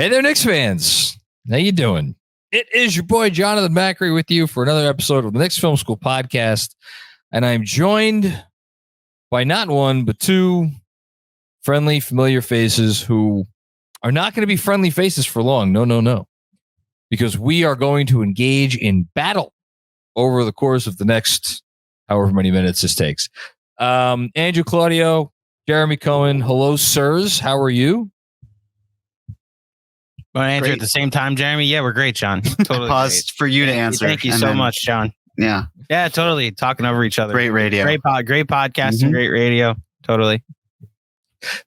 Hey there, Knicks fans. How you doing? It is your boy, Jonathan Macri, with you for another episode of the Knicks Film School Podcast. And I'm joined by not one, but two friendly, familiar faces who are not going to be friendly faces for long. No. Because we are going to engage in battle over the course of the next however many minutes this takes. Andrew Claudio, Jeremy Cohen. Hello, sirs. How are you? Want to answer at the same time, Jeremy? Yeah, we're great, John. Totally. Paused for you to answer. Thank you so much, John. Yeah. Yeah, totally. Talking over each other. Great radio. Great podcasting, great radio. Totally.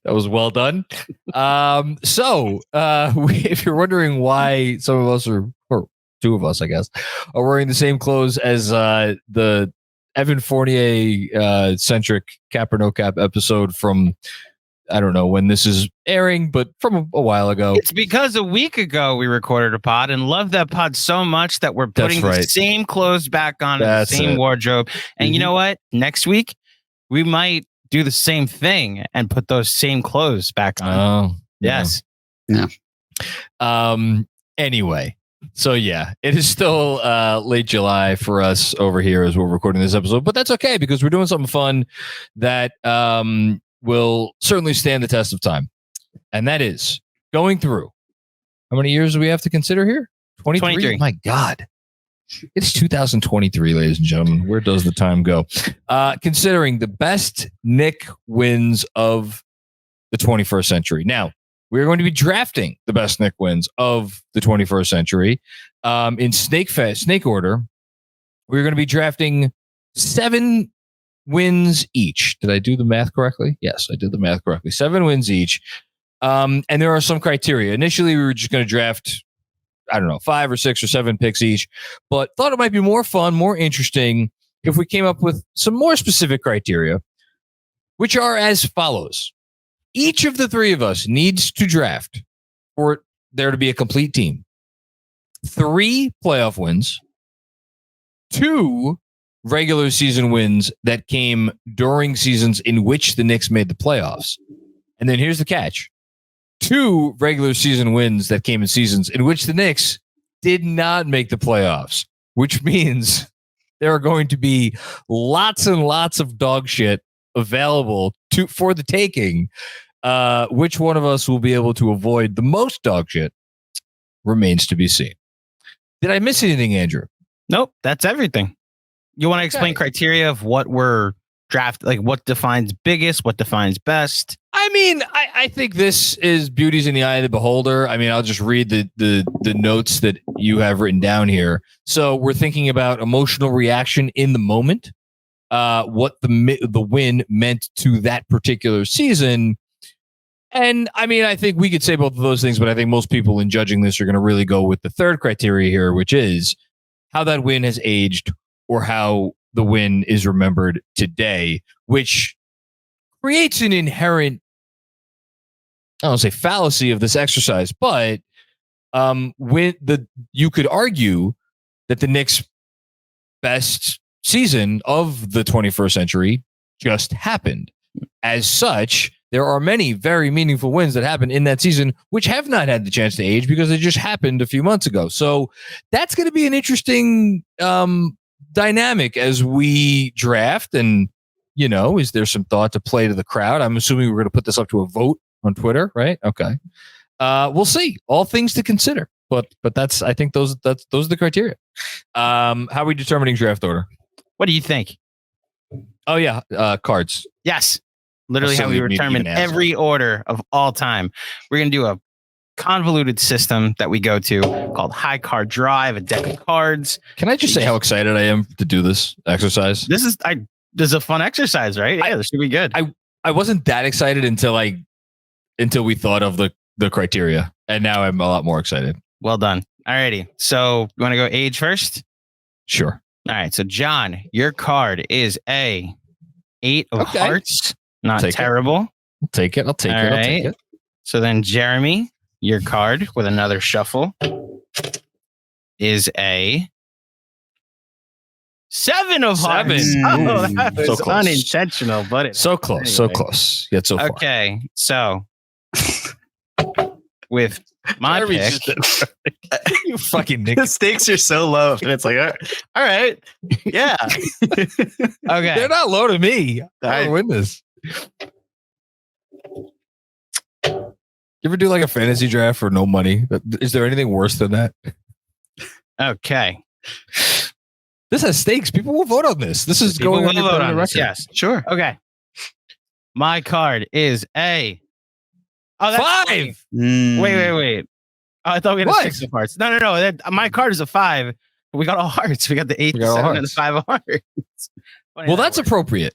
That was well done. If you're wondering why some of us or two of us, I guess, are wearing the same clothes as the Evan Fournier centric cap or no cap episode from, I don't know when this is airing, but from a while ago. It's because a week ago we recorded a pod and loved that pod so much that we're putting the same clothes back on, the same wardrobe. And you know what? Next week, we might do the same thing and put those same clothes back on. Oh, yes. Yeah. Anyway, so yeah, it is still late July for us over here as we're recording this episode, but that's okay because we're doing something fun that will certainly stand the test of time. And that is going through. How many years do we have to consider here? 23. Oh my God. It's 2023, ladies and gentlemen. Where does the time go? Considering the best Knick wins of the 21st century. Now, we're going to be drafting the best Knick wins of the 21st century. In snake order, we're going to be drafting 7 wins each. Did I do the math correctly? Yes, I did the math correctly. 7 wins each. And there are some criteria. Initially, we were just going to draft, 5 or 6 or 7 picks each, but thought it might be more fun, more interesting if we came up with some more specific criteria, which are as follows. Each of the 3 of us needs to draft for there to be a complete team. 3 playoff wins, 2 regular season wins that came during seasons in which the Knicks made the playoffs. And then here's the catch. 2 regular season wins that came in seasons in which the Knicks did not make the playoffs, which means there are going to be lots and lots of dog shit available for the taking. Which one of us will be able to avoid the most dog shit remains to be seen. Did I miss anything, Andrew? Nope, that's everything. You want to explain criteria of what we're drafting, like what defines biggest, what defines best? I mean, I think this is beauty's in the eye of the beholder. I mean, I'll just read the notes that you have written down here. So we're thinking about emotional reaction in the moment, what the win meant to that particular season. And I mean, I think we could say both of those things, but I think most people in judging this are going to really go with the third criteria here, which is how that win has aged or how the win is remembered today, which creates an inherent, I don't say fallacy of this exercise, but you could argue that the Knicks' best season of the 21st century just happened. As such, there are many very meaningful wins that happened in that season, which have not had the chance to age because they just happened a few months ago. So that's going to be an interesting dynamic as we draft. And, is there some thought to play to the crowd? I'm assuming we're going to put this up to a vote on Twitter, right? Okay. We'll see. All things to consider. But that's, I think those are the criteria. How are we determining draft order? What do you think? Oh, yeah. Cards. Yes. Literally how we determine every order of all time. We're going to do a convoluted system that we go to called High Card Drive, a deck of cards. Can I just say how excited I am to do this exercise? This is a fun exercise, right? Yeah, this should be good. I wasn't that excited until we thought of the criteria, and now I'm a lot more excited. Well done. Alrighty. So you want to go age first? Sure. All right. So John, your card is a 8 of hearts. Not terrible. I'll take it. I'll take it. So then Jeremy, your card with another shuffle is a 7 of hearts. Oh, that was so unintentional, but it's so close. Anyway. So close. Yet so far. Okay. So with My pick. You fucking Nick. The stakes are so low, and it's like, all right, yeah. Okay, they're not low to me. I don't win this. You ever do like a fantasy draft for no money? Is there anything worse than that? Okay. This has stakes. People will vote on this. This is going on the record. Yes, sure. Okay. My card is a. Oh, that's 5. Wait. Oh, I thought we had a 6 of hearts. No. My card is a 5. We got all hearts. We got the 8, the 7, and the 5 of hearts. Well, that's appropriate.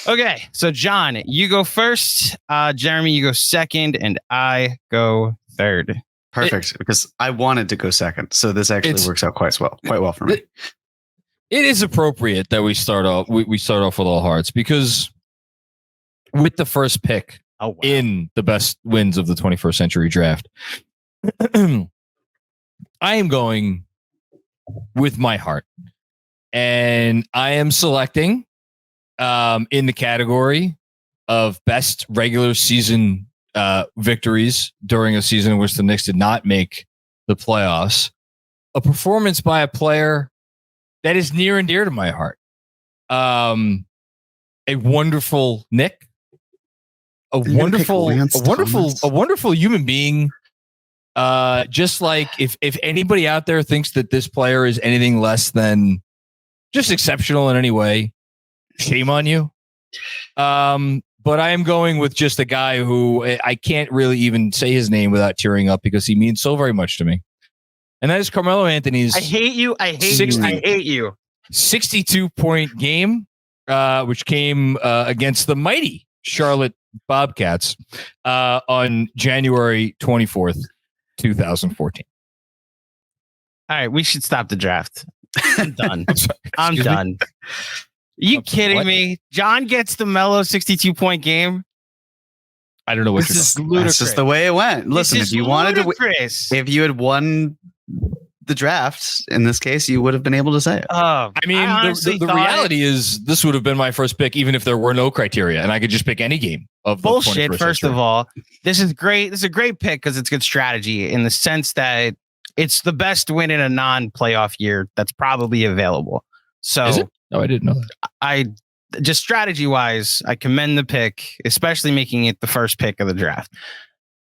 Okay, so John, you go first. Jeremy, you go second, and I go third. Perfect, because I wanted to go second, so this actually works out quite well for me. It is appropriate that we start off. We start off with all hearts because with the first pick in the best wins of the 21st century draft, I am going with my heart, and I am selecting in the category of best regular season victories during a season in which the Knicks did not make the playoffs, a performance by a player that is near and dear to my heart. A wonderful Nick, a wonderful human being. Just like if anybody out there thinks that this player is anything less than just exceptional in any way, shame on you. But I am going with just a guy who I can't really even say his name without tearing up because he means so very much to me. And that is Carmelo Anthony's. I hate you. I hate you. 62-point game, which came against the mighty Charlotte Bobcats on January 24th, 2014. All right, we should stop the draft. I'm done. I'm done. Are you kidding me? John gets the Melo 62-point game. I don't know what this is ludicrous. That's just the way it went. Listen, if you wanted to, if you had won the draft in this case, you would have been able to say it. I mean, the reality is this would have been my first pick, even if there were no criteria, and I could just pick any game of the bullshit. First of all, this is great. This is a great pick because it's good strategy in the sense that it's the best win in a non-playoff year that's probably available. So, is it? No, I didn't know that. I just strategy-wise, I commend the pick, especially making it the first pick of the draft.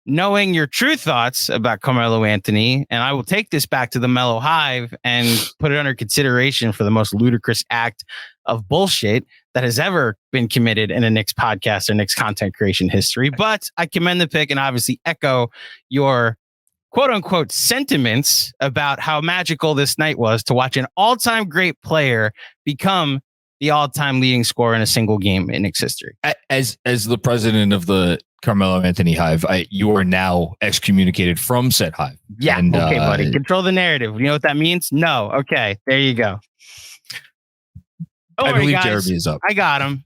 Knowing your true thoughts about Carmelo Anthony, and I will take this back to the Melo Hive and put it under consideration for the most ludicrous act of bullshit that has ever been committed in a Knicks podcast or Knicks content creation history. But I commend the pick and obviously echo your quote-unquote sentiments about how magical this night was to watch an all-time great player become the all-time leading scorer in a single game in Knicks history. As the president of the Carmelo Anthony Hive, you are now excommunicated from said hive. Yeah, and, okay, buddy. Control the narrative. You know what that means? No. Okay, there you go. I believe Jeremy is up. I got him.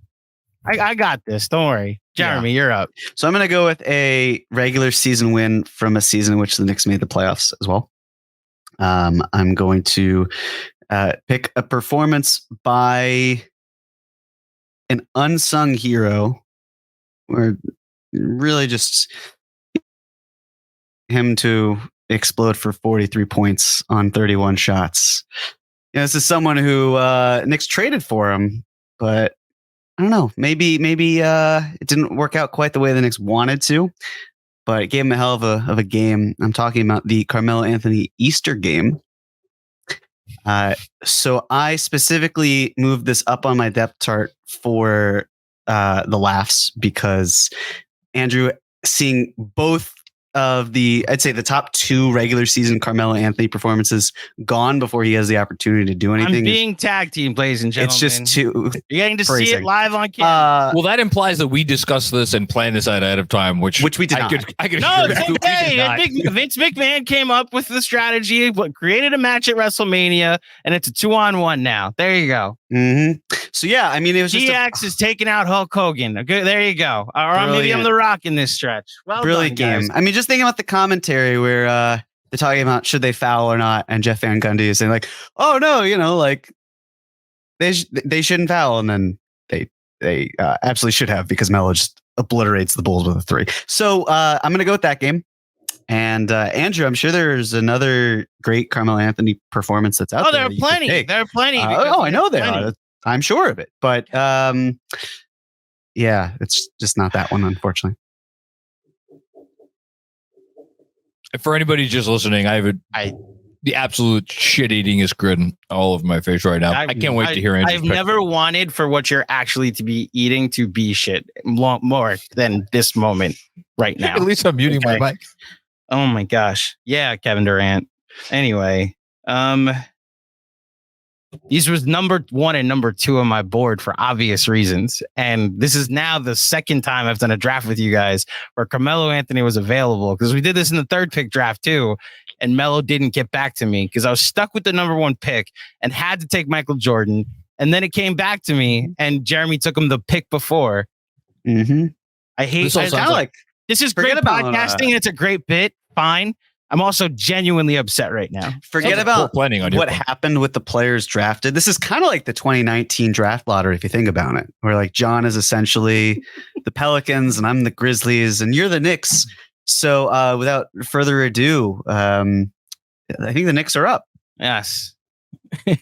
I got this. Don't worry. Jeremy, you're up. So I'm going to go with a regular season win from a season in which the Knicks made the playoffs as well. I'm going to pick a performance by an unsung hero, or really just him to explode for 43 points on 31 shots. This is someone who Knicks traded for him, but I don't know. Maybe it didn't work out quite the way the Knicks wanted to, but it gave him a hell of a game. I'm talking about the Carmelo Anthony Easter game. So I specifically moved this up on my depth chart for the laughs because Andrew, seeing both of I'd say the top 2 regular season Carmelo Anthony performances gone before he has the opportunity to do anything. I'm being tag team, ladies and gentlemen. It's just too. You're getting to see it live on camera. Well, that implies that we discussed this and planned this out ahead of time, which we did not. No, Vince McMahon came up with the strategy, created a match at WrestleMania, and it's a 2-on-1 now. There you go. Mm-hmm. So yeah, I mean, it was just DX is taking out Hulk Hogan. Okay, there you go. Or maybe I'm The Rock in this stretch. Well, brilliant game. I mean, just thinking about the commentary where they're talking about should they foul or not, and Jeff Van Gundy is saying like, "Oh no, like they shouldn't foul," and then they absolutely should have because Melo just obliterates the Bulls with a 3. So I'm gonna go with that game, And Andrew, I'm sure there's another great Carmelo Anthony performance that's out there. There are plenty. There are plenty. I know there are. I'm sure of it. But yeah, it's just not that one, unfortunately. For anybody just listening, the absolute shit eatingest grin all over my face right now. I can't wait to hear Andrew's I've never wanted for what you're actually to be eating to be shit more than this moment right now. At least I'm muting my mic. Oh my gosh. Yeah, Kevin Durant. Anyway, these was number 1 and number 2 on my board for obvious reasons. And this is now the second time I've done a draft with you guys where Carmelo Anthony was available, because we did this in the 3rd pick draft too. And Melo didn't get back to me because I was stuck with the number 1 pick and had to take Michael Jordan. And then it came back to me and Jeremy took him the pick before. Mm-hmm. I hate it. This is great podcasting and it's a great bit. Fine. I'm also genuinely upset right now. Forget about what happened with the players drafted. This is kind of like the 2019 draft lottery, if you think about it, where like John is essentially the Pelicans and I'm the Grizzlies and you're the Knicks. So without further ado, I think the Knicks are up. Yes. It'd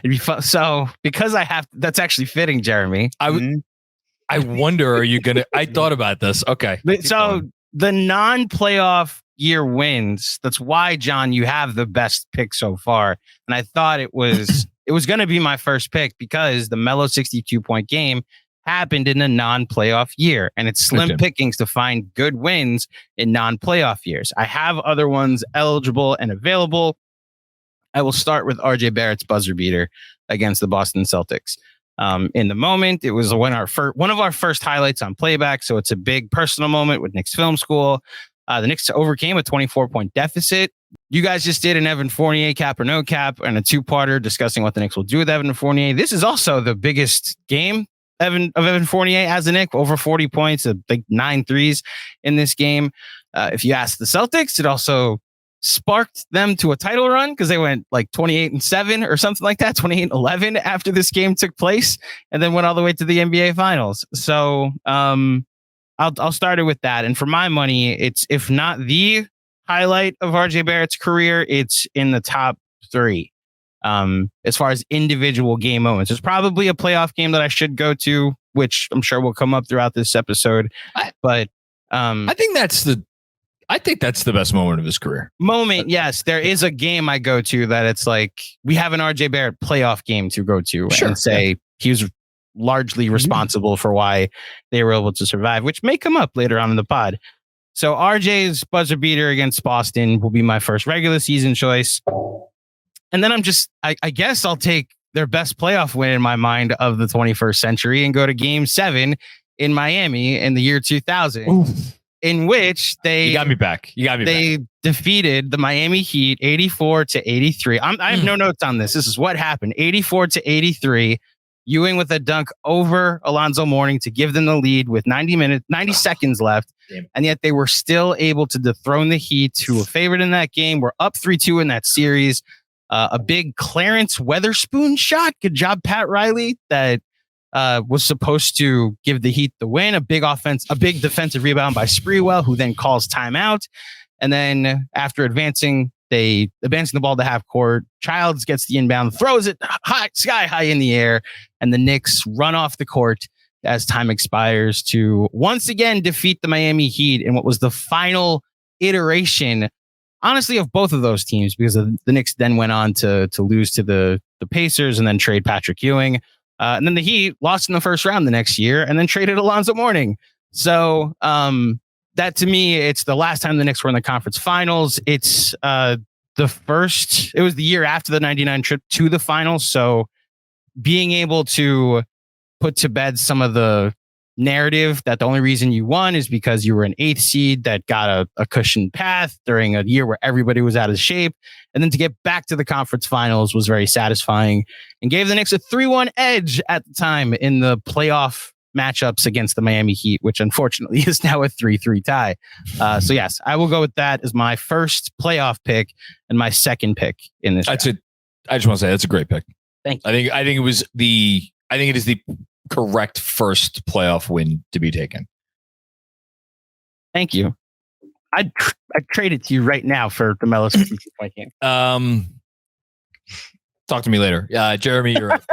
be fun. So because that's actually fitting, Jeremy. I wonder, are you going to, I thought about this. Okay. So the non-playoff year wins. That's why, John, you have the best pick so far. And I thought it was going to be my first pick because the Melo 62-point game happened in a non-playoff year, and it's slim pickings to find good wins in non-playoff years. I have other ones eligible and available. I will start with RJ Barrett's buzzer beater against the Boston Celtics. In the moment, it was one of our first highlights on playback, so it's a big personal moment with Knicks Film School. The Knicks overcame a 24-point deficit. You guys just did an Evan Fournier cap or no cap and a 2-parter discussing what the Knicks will do with Evan Fournier. This is also the biggest game of Evan Fournier as a Knick, over 40 points, like 9 threes in this game. If you ask the Celtics, it also sparked them to a title run because they went like 28-7 or something like that, 28-11 after this game took place, and then went all the way to the NBA Finals. So I'll start it with that. And for my money, it's, if not the highlight of RJ Barrett's career, it's in the top 3. As far as individual game moments, there's probably a playoff game that I should go to, which I'm sure will come up throughout this episode. But I think that's the best moment of his career. Yes, there is a game I go to that it's like we have an RJ Barrett playoff game to go to and say he was largely responsible for why they were able to survive, which may come up later on in the pod. So RJ's buzzer beater against Boston will be my first regular season choice. And then I guess I'll take their best playoff win in my mind of the 21st century and go to Game 7 in Miami in the year 2000. Oof. In which you got me back. They defeated the Miami Heat 84-83. I have no notes on this. This is what happened. 84-83. Ewing with a dunk over Alonzo Mourning to give them the lead with 90 seconds left. Damn. And yet they were still able to dethrone the Heat, who were favored in that game. We're up 3-2 in that series. A big Clarence Weatherspoon shot. Good job, Pat Riley. That was supposed to give the Heat the win. A big defensive rebound by Sprewell, who then calls timeout. And then after advancing the ball to half court, Childs gets the inbound, throws it sky high in the air, and the Knicks run off the court as time expires to once again defeat the Miami Heat in what was the final iteration, honestly, of both of those teams, because the Knicks then went on to lose to the Pacers and then trade Patrick Ewing. And then the Heat lost in the first round the next year and then traded Alonzo Mourning. So that, to me, it's the last time the Knicks were in the conference finals. It's it was the year after the 99 trip to the finals. So being able to put to bed some of the narrative that the only reason you won is because you were an 8th seed that got a cushioned path during a year where everybody was out of shape. And then to get back to the conference finals was very satisfying and gave the Knicks a 3-1 edge at the time in the playoff matchups against the Miami Heat, which unfortunately is now a 3-3 tie. So yes, I will go with that as my first playoff pick and my second pick in this. That's it. I just want to say that's a great pick. Thank you. I think it is the correct first playoff win to be taken. Thank you. I'd trade it to you right now for the Melo 62-point game. Talk to me later. Jeremy, you're up.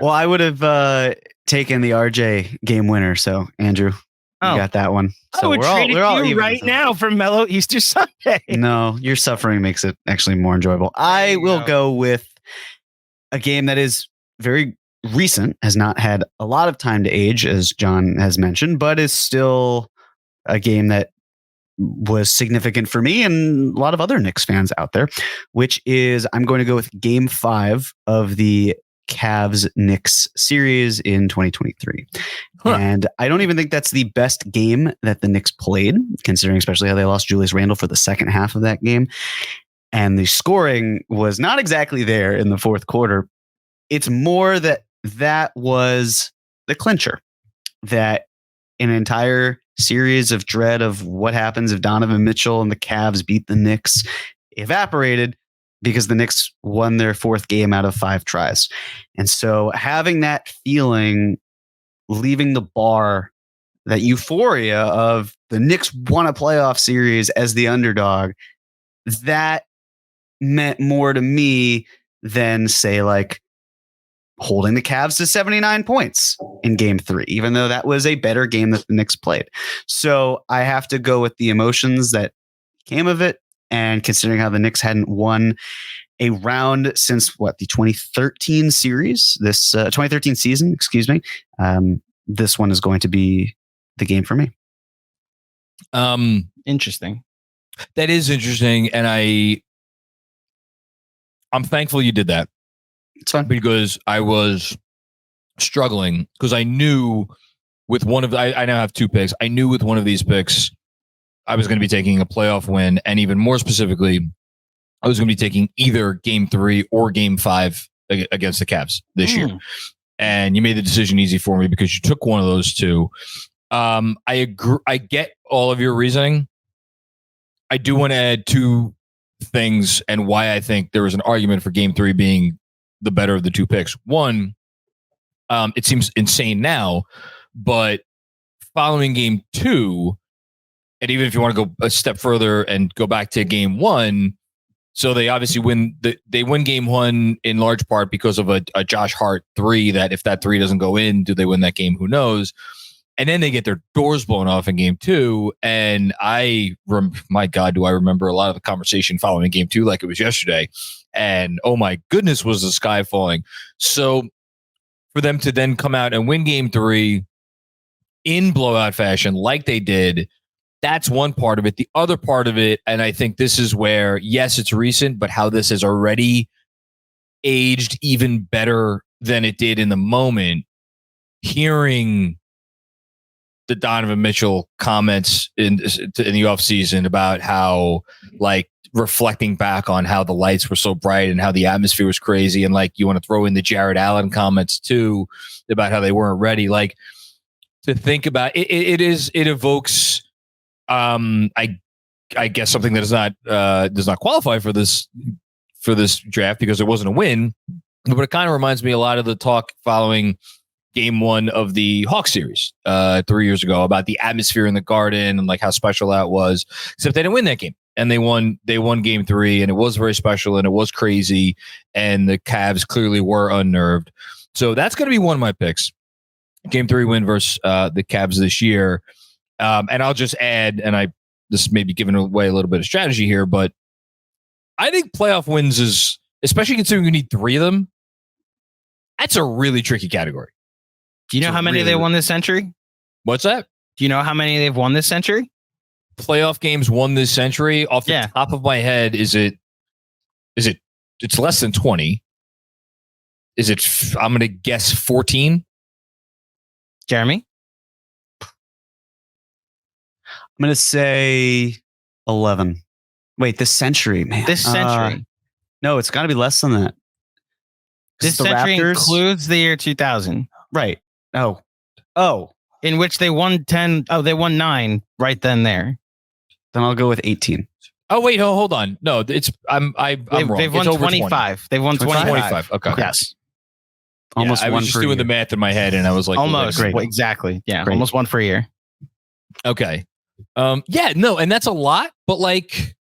Well, I would have taken the RJ game winner. So, Andrew, you got that one. So I would trade it to you right now for Melo Easter Sunday. No, your suffering makes it actually more enjoyable. I will go with a game that is very recent, has not had a lot of time to age, as John has mentioned, but is still a game that was significant for me and a lot of other Knicks fans out there, which is I'm going to go with Game 5 of the Cavs-Knicks series in 2023. And I don't even think that's the best game that the Knicks played, considering especially how they lost Julius Randle for the second half of that game. And the scoring was not exactly there in the fourth quarter. It's more that was the clincher, that an entire series of dread of what happens if Donovan Mitchell and the Cavs beat the Knicks evaporated because the Knicks won their fourth game out of 5 tries. And so having that feeling, leaving the bar, that euphoria of the Knicks won a playoff series as the underdog, that meant more to me than, say, like holding the Cavs to 79 points in Game 3, even though that was a better game that the Knicks played. So I have to go with the emotions that came of it. And considering how the Knicks hadn't won a round since the 2013 series, this 2013 season, excuse me, this one is going to be the game for me. Interesting. That is interesting. And I'm thankful you did that. It's fine. Because I was struggling because I knew with one of I now have 2 picks. I knew with one of these picks I was going to be taking a playoff win, and even more specifically, I was going to be taking either Game 3 or Game 5 against the Cavs this year. And you made the decision easy for me because you took one of those 2. I agree. I get all of your reasoning. I do want to add 2 things and why I think there was an argument for Game 3 being the better of the 2 picks. One, it seems insane now, but following Game 2, and even if you want to go a step further and go back to Game 1, so they obviously win. They win Game 1 in large part because of a Josh Hart 3. That if that 3 doesn't go in, do they win that game? Who knows? And then they get their doors blown off in Game 2. And my God, do I remember a lot of the conversation following Game 2 like it was yesterday. And oh my goodness, was the sky falling. So for them to then come out and win Game 3 in blowout fashion like they did, that's one part of it. The other part of it, and I think this is where, yes, it's recent, but how this has already aged even better than it did in the moment. Hearing the Donovan Mitchell comments in the offseason about how, like, reflecting back on how the lights were so bright and how the atmosphere was crazy. And like, you want to throw in the Jared Allen comments too about how they weren't ready. Like, to think about it, it evokes, I guess something that does not qualify for this draft because it wasn't a win, but it kind of reminds me a lot of the talk following Game 1 of the Hawks series 3 years ago about the atmosphere in the Garden and like how special that was. Except they didn't win that game, and they won Game 3, and it was very special and it was crazy, and the Cavs clearly were unnerved. So that's going to be one of my picks. Game 3 win versus the Cavs this year. And I'll just add, and this may be giving away a little bit of strategy here, but I think playoff wins is, especially considering you need 3 of them, that's a really tricky category. Do you know how many they won this century? What's that? Do you know how many they've won this century? Playoff games won this century. Off the top of my head, it's less than 20. Is it, I'm going to guess 14? Jeremy? I'm going to say 11. Wait, this century, man. This century. No, it's got to be less than that. This century includes the year 2000. Right. Oh. In which they won 10. Oh, they won 9 right then there. Then I'll go with 18. Oh, wait, hold on. No, I'm wrong. They've won 25. They've won 25. Okay. Yes. Almost one. I was just doing the math in my head, and I was like, almost. Well, exactly. Yeah. Great. Almost one for a year. Okay. And that's a lot, but like,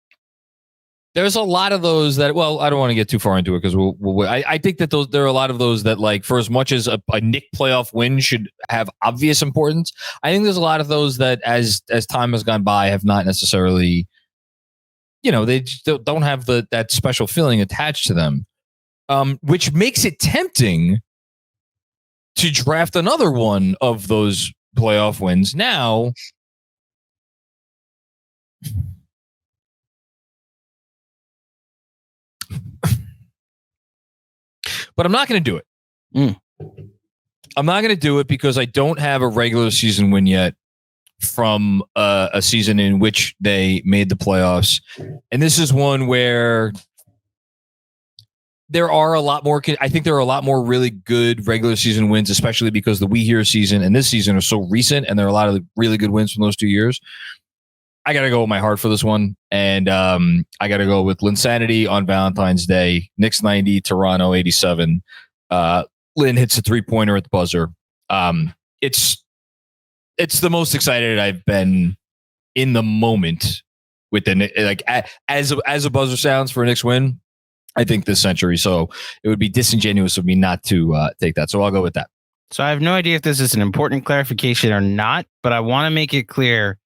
there's a lot of those that, well, I don't want to get too far into it because I think that there are a lot of those that, like, for as much as a Knick playoff win should have obvious importance, I think there's a lot of those that as time has gone by have not necessarily, they don't have that special feeling attached to them, which makes it tempting to draft another one of those playoff wins now. But I'm not going to do it. I'm not going to do it because I don't have a regular season win yet from a season in which they made the playoffs. And this is one where there are a lot more. I think there are a lot more really good regular season wins, especially because the We Here season and this season are so recent. And there are a lot of really good wins from those 2 years. I got to go with my heart for this one. And I got to go with Linsanity on Valentine's Day. Knicks 90, Toronto 87. Lynn hits a 3-pointer at the buzzer. It's the most excited I've been in the moment with the, like, as a buzzer sounds for a Knicks win, I think this century. So it would be disingenuous of me not to take that. So I'll go with that. So I have no idea if this is an important clarification or not, but I want to make it clear.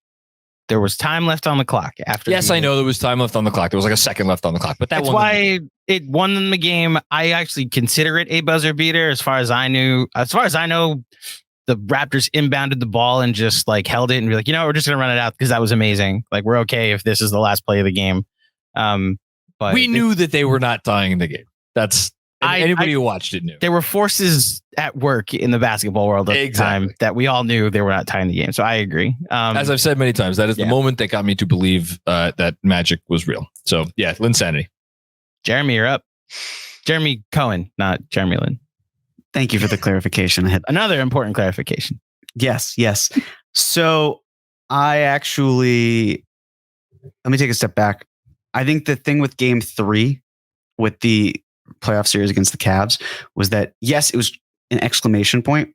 There was time left on the clock after. Yes, I know there was time left on the clock. There was like a second left on the clock, but that's why it won them the game. I actually consider it a buzzer beater. As far as I know, the Raptors inbounded the ball and just like held it and be like, we're just gonna run it out because that was amazing. Like, we're okay if this is the last play of the game. But we knew that they were not tying the game. That's anybody who watched it knew. There were forces at work in the basketball world at the time that we all knew they were not tying the game. So I agree. As I've said many times, that is the moment that got me to believe that magic was real. So yeah, Linsanity. Jeremy, you're up. Jeremy Cohen, not Jeremy Lin. Thank you for the clarification. I had another important clarification. Yes. So I actually, let me take a step back. I think the thing with game 3 with the playoff series against the Cavs was that, yes, it was an exclamation point,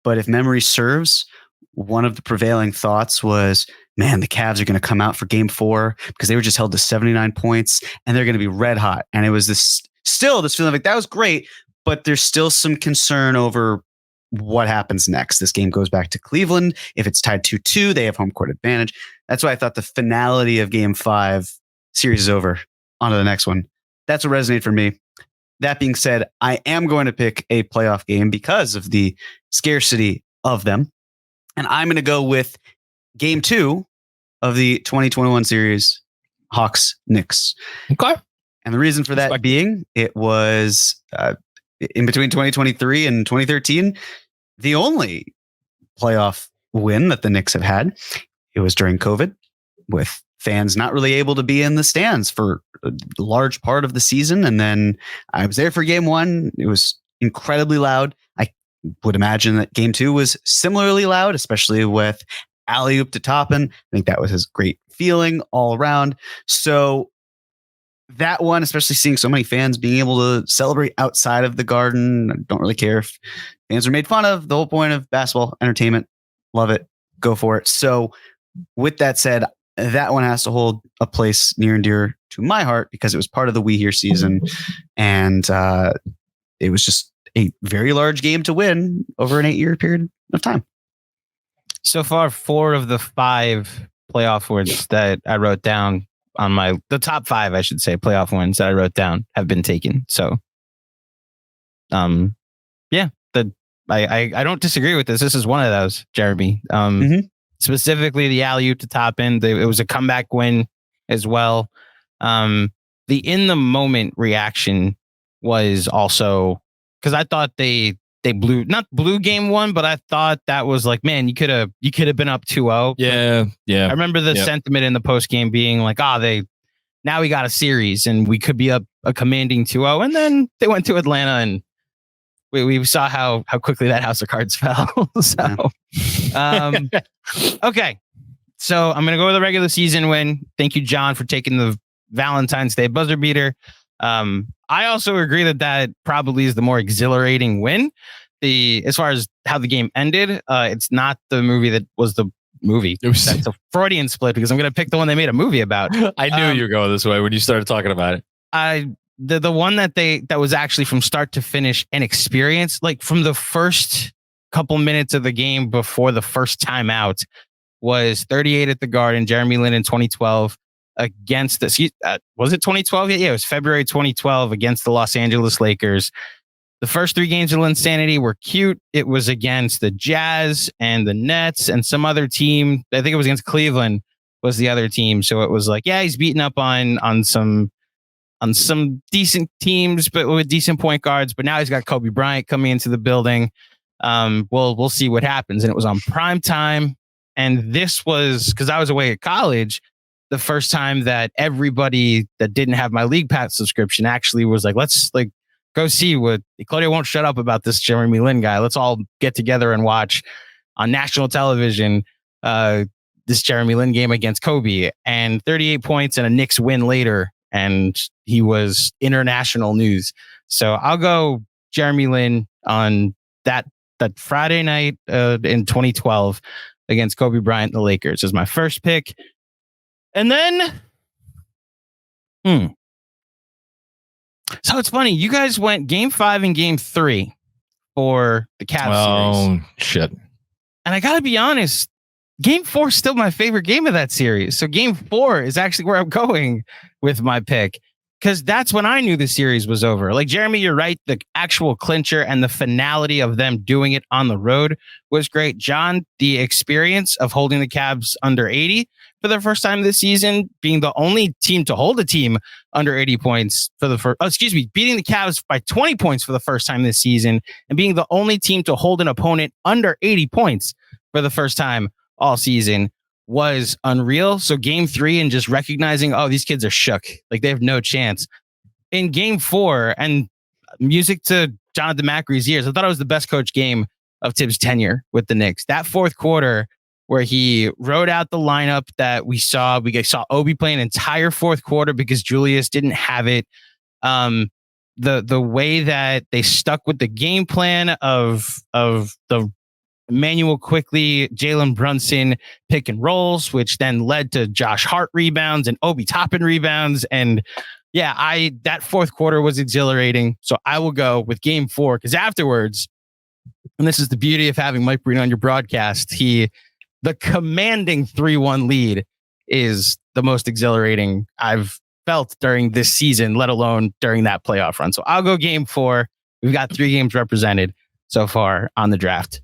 but if memory serves, one of the prevailing thoughts was, man, the Cavs are going to come out for game 4 because they were just held to 79 points and they're going to be red hot. And it was this feeling like that was great, but there's still some concern over what happens next. This game goes back to Cleveland. If it's tied 2-2, they have home court advantage. That's why I thought the finality of game 5 series is over. On to the next one. That's what resonated for me. That being said, I am going to pick a playoff game because of the scarcity of them. And I'm going to go with game 2 of the 2021 series, Hawks Knicks. Okay. And the reason for that being, it was in between 2023 and 2013, the only playoff win that the Knicks have had. It was during COVID, with fans not really able to be in the stands for a large part of the season. And then I was there for game 1. It was incredibly loud. I would imagine that game 2 was similarly loud, especially with alley-oop to Toppin. I think that was his great feeling all around. So that one, especially seeing so many fans being able to celebrate outside of the Garden. I don't really care if fans are made fun of. The whole point of basketball, entertainment, love it, go for it. So with that said, that one has to hold a place near and dear to my heart because it was part of the We Here season. And it was just a very large game to win over an 8-year period of time. So far, 4 of the 5 playoff wins that I wrote down on the top 5, I should say, playoff wins that I wrote down have been taken. So, I don't disagree with this. This is one of those, Jeremy. Specifically the alley-oop to Toppin. It was a comeback win as well. The in the moment reaction was also because I thought they not blew game 1, but I thought that was like, man, you could have been up 2-0. Yeah. I remember the sentiment in the post game being like, now we got a series and we could be up a commanding 2-0, and then they went to Atlanta and we saw how quickly that house of cards fell. Okay. So I'm going to go with the regular season win. Thank you, John, for taking the Valentine's Day buzzer beater. I also agree that probably is the more exhilarating win. As far as how the game ended, it's not the movie that was the movie. That's a Freudian split because I'm going to pick the one they made a movie about. I knew you were going this way when you started talking about it. The one that was actually from start to finish an experience, like from the first couple minutes of the game before the first timeout, was 38 at the Garden. Jeremy Lin in 2012 against the was it 2012? Yeah, it was February 2012 against the Los Angeles Lakers. The first 3 games of Linsanity were cute. It was against the Jazz and the Nets and some other team. I think it was against Cleveland was the other team. So it was like, yeah, he's beating up on some decent teams, but with decent point guards. But now he's got Kobe Bryant coming into the building. We'll see what happens. And it was on prime time. And this was, because I was away at college, the first time that everybody that didn't have my League Pass subscription actually was like, let's like go see what Claudia won't shut up about this Jeremy Lin guy. Let's all get together and watch on national television this Jeremy Lin game against Kobe. And 38 points and a Knicks win later. And he was international news. So I'll go Jeremy Lin on that Friday night in 2012 against Kobe Bryant and the Lakers as my first pick. And then, so it's funny. You guys went Game 5 and Game 3 for the Cavs series. Oh, shit. And I got to be honest, Game 4 is still my favorite game of that series. So Game 4 is actually where I'm going with my pick, because that's when I knew the series was over. Like, Jeremy, you're right. The actual clincher and the finality of them doing it on the road was great. John, the experience of holding the Cavs under 80 for the first time this season, being the only team to hold a team under 80 points for the first, beating the Cavs by 20 points for the first time this season, and being the only team to hold an opponent under 80 points for the first time all season was unreal. So Game 3 and just recognizing, oh, these kids are shook. Like, they have no chance. In Game 4, and music to Jonathan Macri's ears, I thought it was the best coach game of Tibbs' tenure with the Knicks. That fourth quarter where he wrote out the lineup that we saw Obi play an entire fourth quarter because Julius didn't have it. The way that they stuck with the game plan of the Emmanuel Quickly, Jalen Brunson pick and rolls, which then led to Josh Hart rebounds and Obi Toppin rebounds. And yeah, that fourth quarter was exhilarating. So I will go with Game 4, because afterwards, and this is the beauty of having Mike Breen on your broadcast, the commanding 3-1 lead is the most exhilarating I've felt during this season, let alone during that playoff run. So I'll go Game 4. We've got 3 games represented so far on the draft.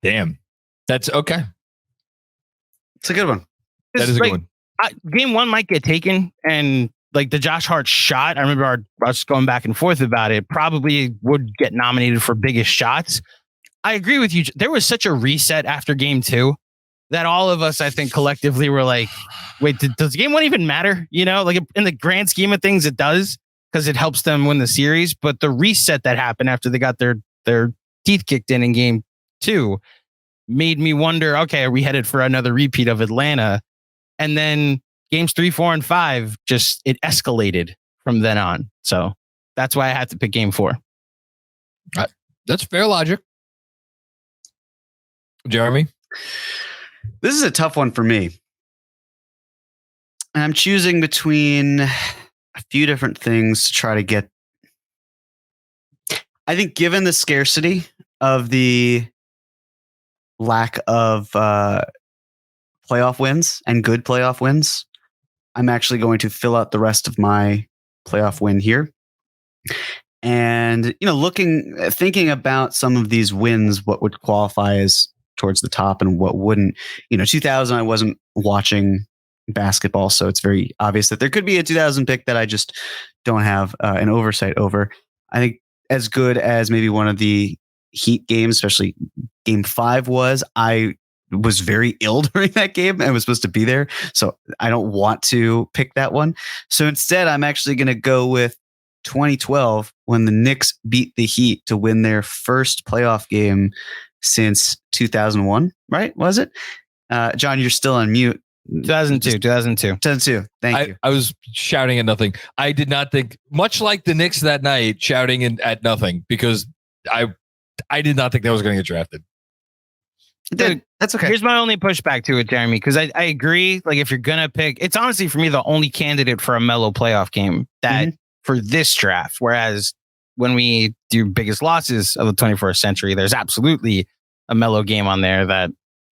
Damn. That's okay. It's a good one. That is a good one. Game 1 might get taken, and like the Josh Hart shot, I remember us going back and forth about it, probably would get nominated for biggest shots. I agree with you. There was such a reset after Game 2 that all of us, I think, collectively were like, wait, does Game 1 even matter? You know, like in the grand scheme of things, it does, because it helps them win the series. But the reset that happened after they got their teeth kicked in Game 2 made me wonder, okay, are we headed for another repeat of Atlanta? And then Games 3, 4, and 5, just it escalated from then on. So that's why I had to pick Game 4. That's fair logic. Jeremy? This is a tough one for me. And I'm choosing between a few different things to try to get. I think given the scarcity of the lack of playoff wins and good playoff wins, I'm actually going to fill out the rest of my playoff win here. And, thinking about some of these wins, what would qualify as towards the top and what wouldn't. 2000, I wasn't watching basketball, so it's very obvious that there could be a 2000 pick that I just don't have an oversight over. I think as good as maybe one of the Heat games, especially Game 5 was, I was very ill during that game and was supposed to be there. So I don't want to pick that one. So instead, I'm actually going to go with 2012 when the Knicks beat the Heat to win their first playoff game since 2001, right? Was it? John, you're still on mute. 2002. Thank you. I was shouting at nothing. I did not think, much like the Knicks that night, shouting at nothing, because I did not think that was going to get drafted. That's okay. Here's my only pushback to it, Jeremy, because I agree. Like, if you're gonna pick, it's honestly for me the only candidate for a Melo playoff game that for this draft. Whereas when we do biggest losses of the 21st century, there's absolutely a Melo game on there that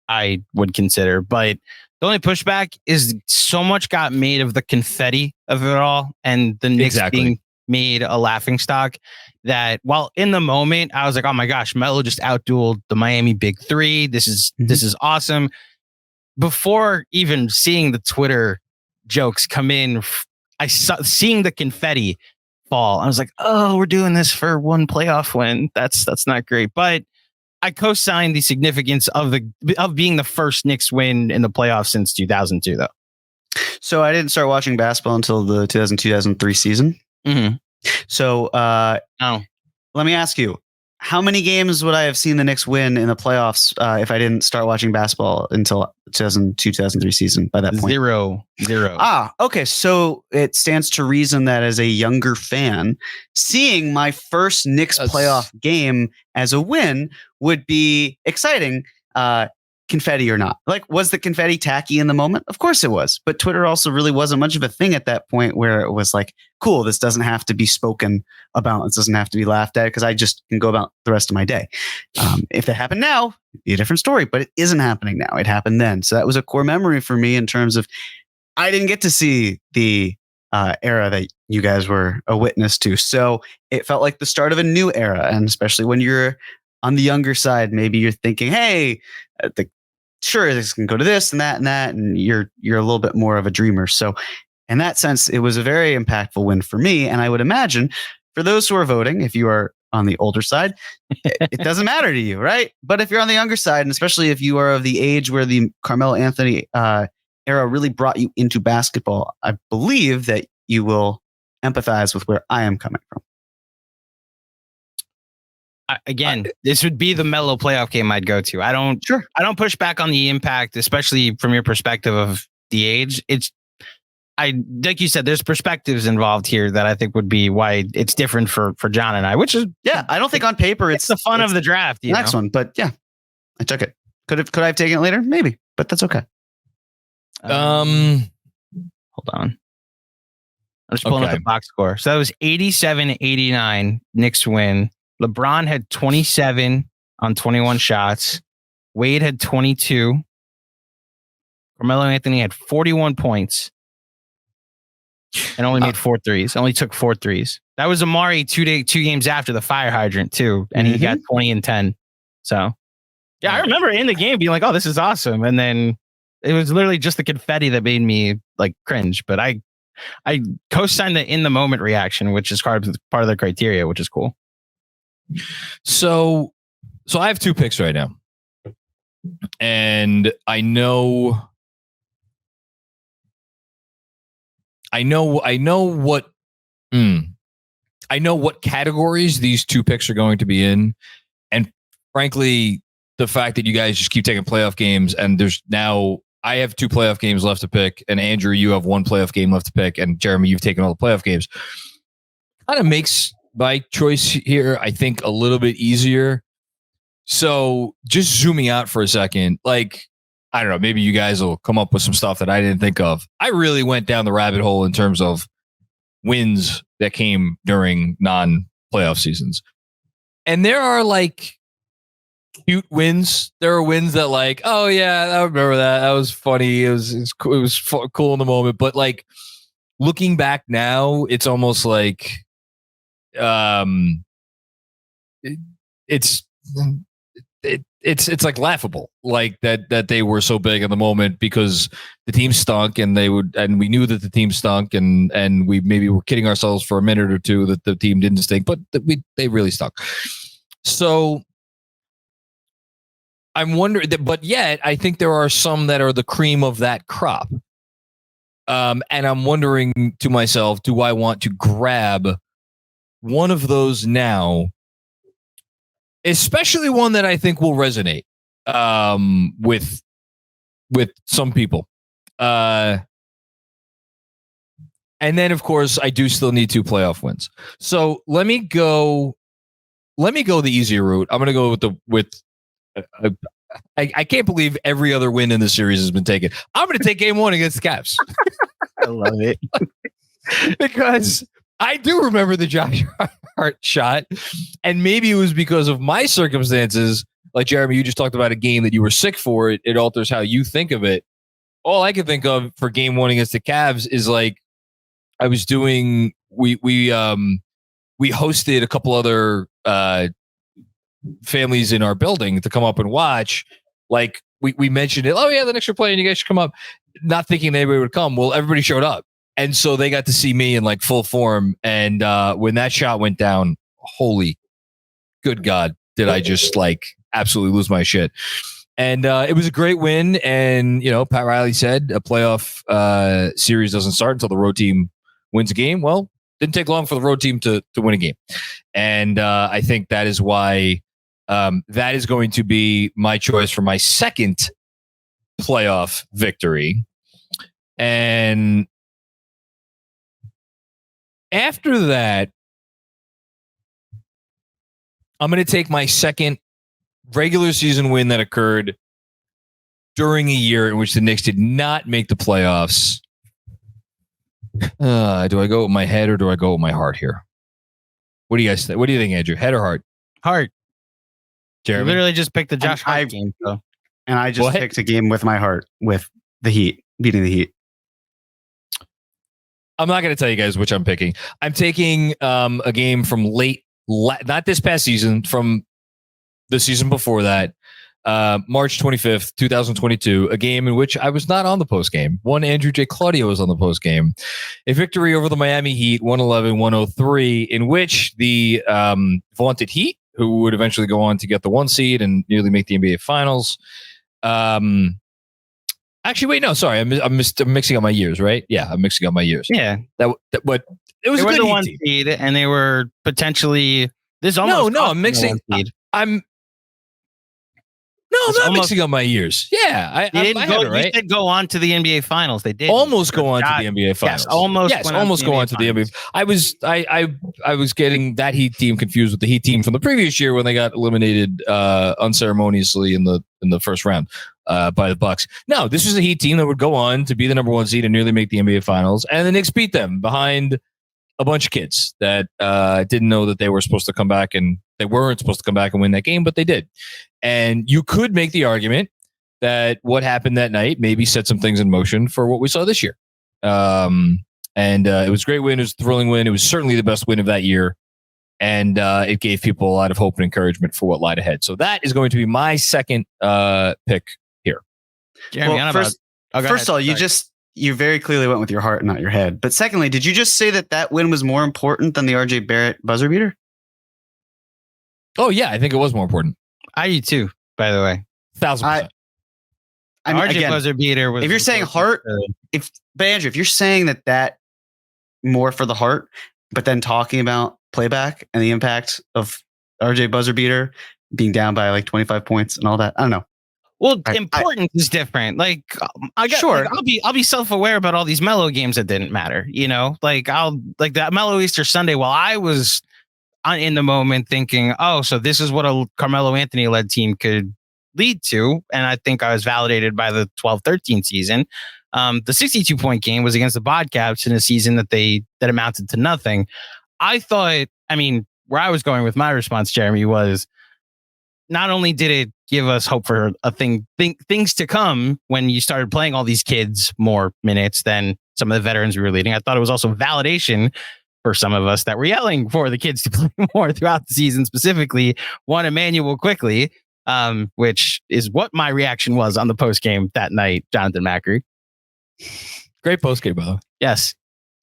I would consider. But the only pushback is so much got made of the confetti of it all, and the Knicks being made a laughingstock, that while in the moment I was like, oh my gosh, Melo just outdueled the Miami Big Three. This is awesome. Before even seeing the Twitter jokes come in, seeing the confetti fall, I was like, oh, we're doing this for one playoff win. That's not great. But I co-signed the significance of being the first Knicks win in the playoffs since 2002, though. So I didn't start watching basketball until the 2002-2003 season. Mm-hmm. So let me ask you, how many games would I have seen the Knicks win in the playoffs if I didn't start watching basketball until 2002-2003 season by that point? Zero. Okay. So it stands to reason that as a younger fan, seeing my first Knicks playoff game as a win would be exciting. Confetti or not. Like, was the confetti tacky in the moment? Of course it was. But Twitter also really wasn't much of a thing at that point where it was like, cool, this doesn't have to be spoken about. This doesn't have to be laughed at because I just can go about the rest of my day. If that happened now, it'd be a different story, but it isn't happening now. It happened then. So that was a core memory for me in terms of I didn't get to see the era that you guys were a witness to. So it felt like the start of a new era. And especially when you're on the younger side, maybe you're thinking, hey, sure, this can go to this and that, and you're a little bit more of a dreamer. So in that sense, it was a very impactful win for me. And I would imagine for those who are voting, if you are on the older side, it doesn't matter to you, right? But if you're on the younger side, and especially if you are of the age where the Carmelo Anthony era really brought you into basketball, I believe that you will empathize with where I am coming from. Again, this would be the Melo playoff game I'd go to. I don't push back on the impact, especially from your perspective of the age. Like you said, there's perspectives involved here that I think would be why it's different for John and I, which is I don't think on paper it's the fun of the draft. Next one, but yeah, I took it. Could I have taken it later? Maybe, but that's okay. Hold on. I'm just pulling up the box score. So that was 87-89 Knicks win. LeBron had 27 on 21 shots. Wade had 22. Carmelo Anthony had 41 points and only made 4 threes. Only took 4 threes. That was Amari 2 games after the fire hydrant too, and he got 20 and 10. So yeah, I remember in the game being like, "Oh, this is awesome," and then it was literally just the confetti that made me like cringe. But I co-signed the in the moment reaction, which is part of the criteria, which is cool. So I have 2 picks right now, and I know what categories these 2 picks are going to be in, and frankly, the fact that you guys just keep taking playoff games, and I have 2 playoff games left to pick, and Andrew, you have 1 playoff game left to pick, and Jeremy, you've taken all the playoff games. Kind of makes my choice here, I think, a little bit easier. So just zooming out for a second, like, I don't know, maybe you guys will come up with some stuff that I didn't think of. I really went down the rabbit hole in terms of wins that came during non-playoff seasons. And there are like cute wins. There are wins that like, oh yeah, I remember that. That was funny. It was cool in the moment. But like looking back now, it's almost like, it's like laughable, like that they were so big in the moment because the team stunk and we knew that the team stunk and we maybe were kidding ourselves for a minute or two that the team didn't stink, but they really stunk. So I'm wondering that, but yet I think there are some that are the cream of that crop. And I'm wondering to myself, do I want to grab one of those now, especially one that I think will resonate with some people. And then, of course, I do still need 2 playoff wins. So let me go the easier route. I'm going to go I can't believe every other win in the series has been taken. I'm going to take game 1 against the Cavs. I love it. Because I do remember the Josh Hart shot, and maybe it was because of my circumstances. Like Jeremy, you just talked about a game that you were sick for. It alters how you think of it. All I can think of for game 1 against the Cavs is like I was doing. We hosted a couple other families in our building to come up and watch. Like we mentioned it. Oh yeah, the Knicks are playing. You guys should come up. Not thinking anybody would come. Well, everybody showed up. And so they got to see me in like full form. And when that shot went down, holy good God, did I just like absolutely lose my shit. And it was a great win. And, you know, Pat Riley said a playoff series doesn't start until the road team wins a game. Well, didn't take long for the road team to win a game. And I think that is why that is going to be my choice for my second playoff victory. And after that, I'm going to take my second regular season win that occurred during a year in which the Knicks did not make the playoffs. Do I go with my head or do I go with my heart here? What do you guys think? What do you think, Andrew? Head or heart? Heart. Jeremy? You literally just picked the Josh Hart game. So. And I just picked a game with my heart, with the Heat, beating the Heat. I'm not going to tell you guys which I'm picking. I'm taking a game from not this past season, from the season before that, March 25th, 2022, a game in which I was not on the post game. One Andrew J. Claudio was on the post game. A victory over the Miami Heat, 111-103, in which the vaunted Heat, who would eventually go on to get the 1 seed and nearly make the NBA Finals. Actually, wait, no, sorry. I'm mixing up my years, right? Yeah, I'm mixing up my years. Yeah. But it was a good the 1 team. seed, and they were potentially... I'm mixing... I'm not mixing up my years. Yeah, I did go on to the NBA Finals. They did almost go on to the NBA Finals. Almost go on to the NBA. I was getting that Heat team confused with the Heat team from the previous year when they got eliminated unceremoniously in the first round by the Bucks. No, this was a Heat team that would go on to be the number 1 seed and nearly make the NBA Finals, and the Knicks beat them behind a bunch of kids that didn't know that they were supposed to come back, and they weren't supposed to come back and win that game, but they did. And you could make the argument that what happened that night maybe set some things in motion for what we saw this year. And it was a great win. It was a thrilling win. It was certainly the best win of that year. And it gave people a lot of hope and encouragement for what lied ahead. So that is going to be my second pick here. Jeremy, first of all, you very clearly went with your heart and not your head. But secondly, did you just say that win was more important than the RJ Barrett buzzer beater? Oh, yeah, I think it was more important. I do too, by the way. 1,000%. I mean, RJ again, buzzer beater was... If you're saying heart, but Andrew, if you're saying that more for the heart, but then talking about playback and the impact of RJ buzzer beater being down by like 25 points and all that, I don't know. Well, important is different. Like I'll be self-aware about all these Melo games that didn't matter. You know, like that Melo Easter Sunday while I was in the moment thinking, oh, so this is what a Carmelo Anthony led team could lead to. And I think I was validated by the 12-13 season. The 62-point game was against the Bobcats in a season that amounted to nothing. I thought, where I was going with my response, Jeremy, was not only did it give us hope for things to come when you started playing all these kids more minutes than some of the veterans we were leading. I thought it was also validation for some of us that were yelling for the kids to play more throughout the season, specifically one Emmanuel quickly, which is what my reaction was on the post game that night. Jonathan Macri. Great post game, by the way. Yes.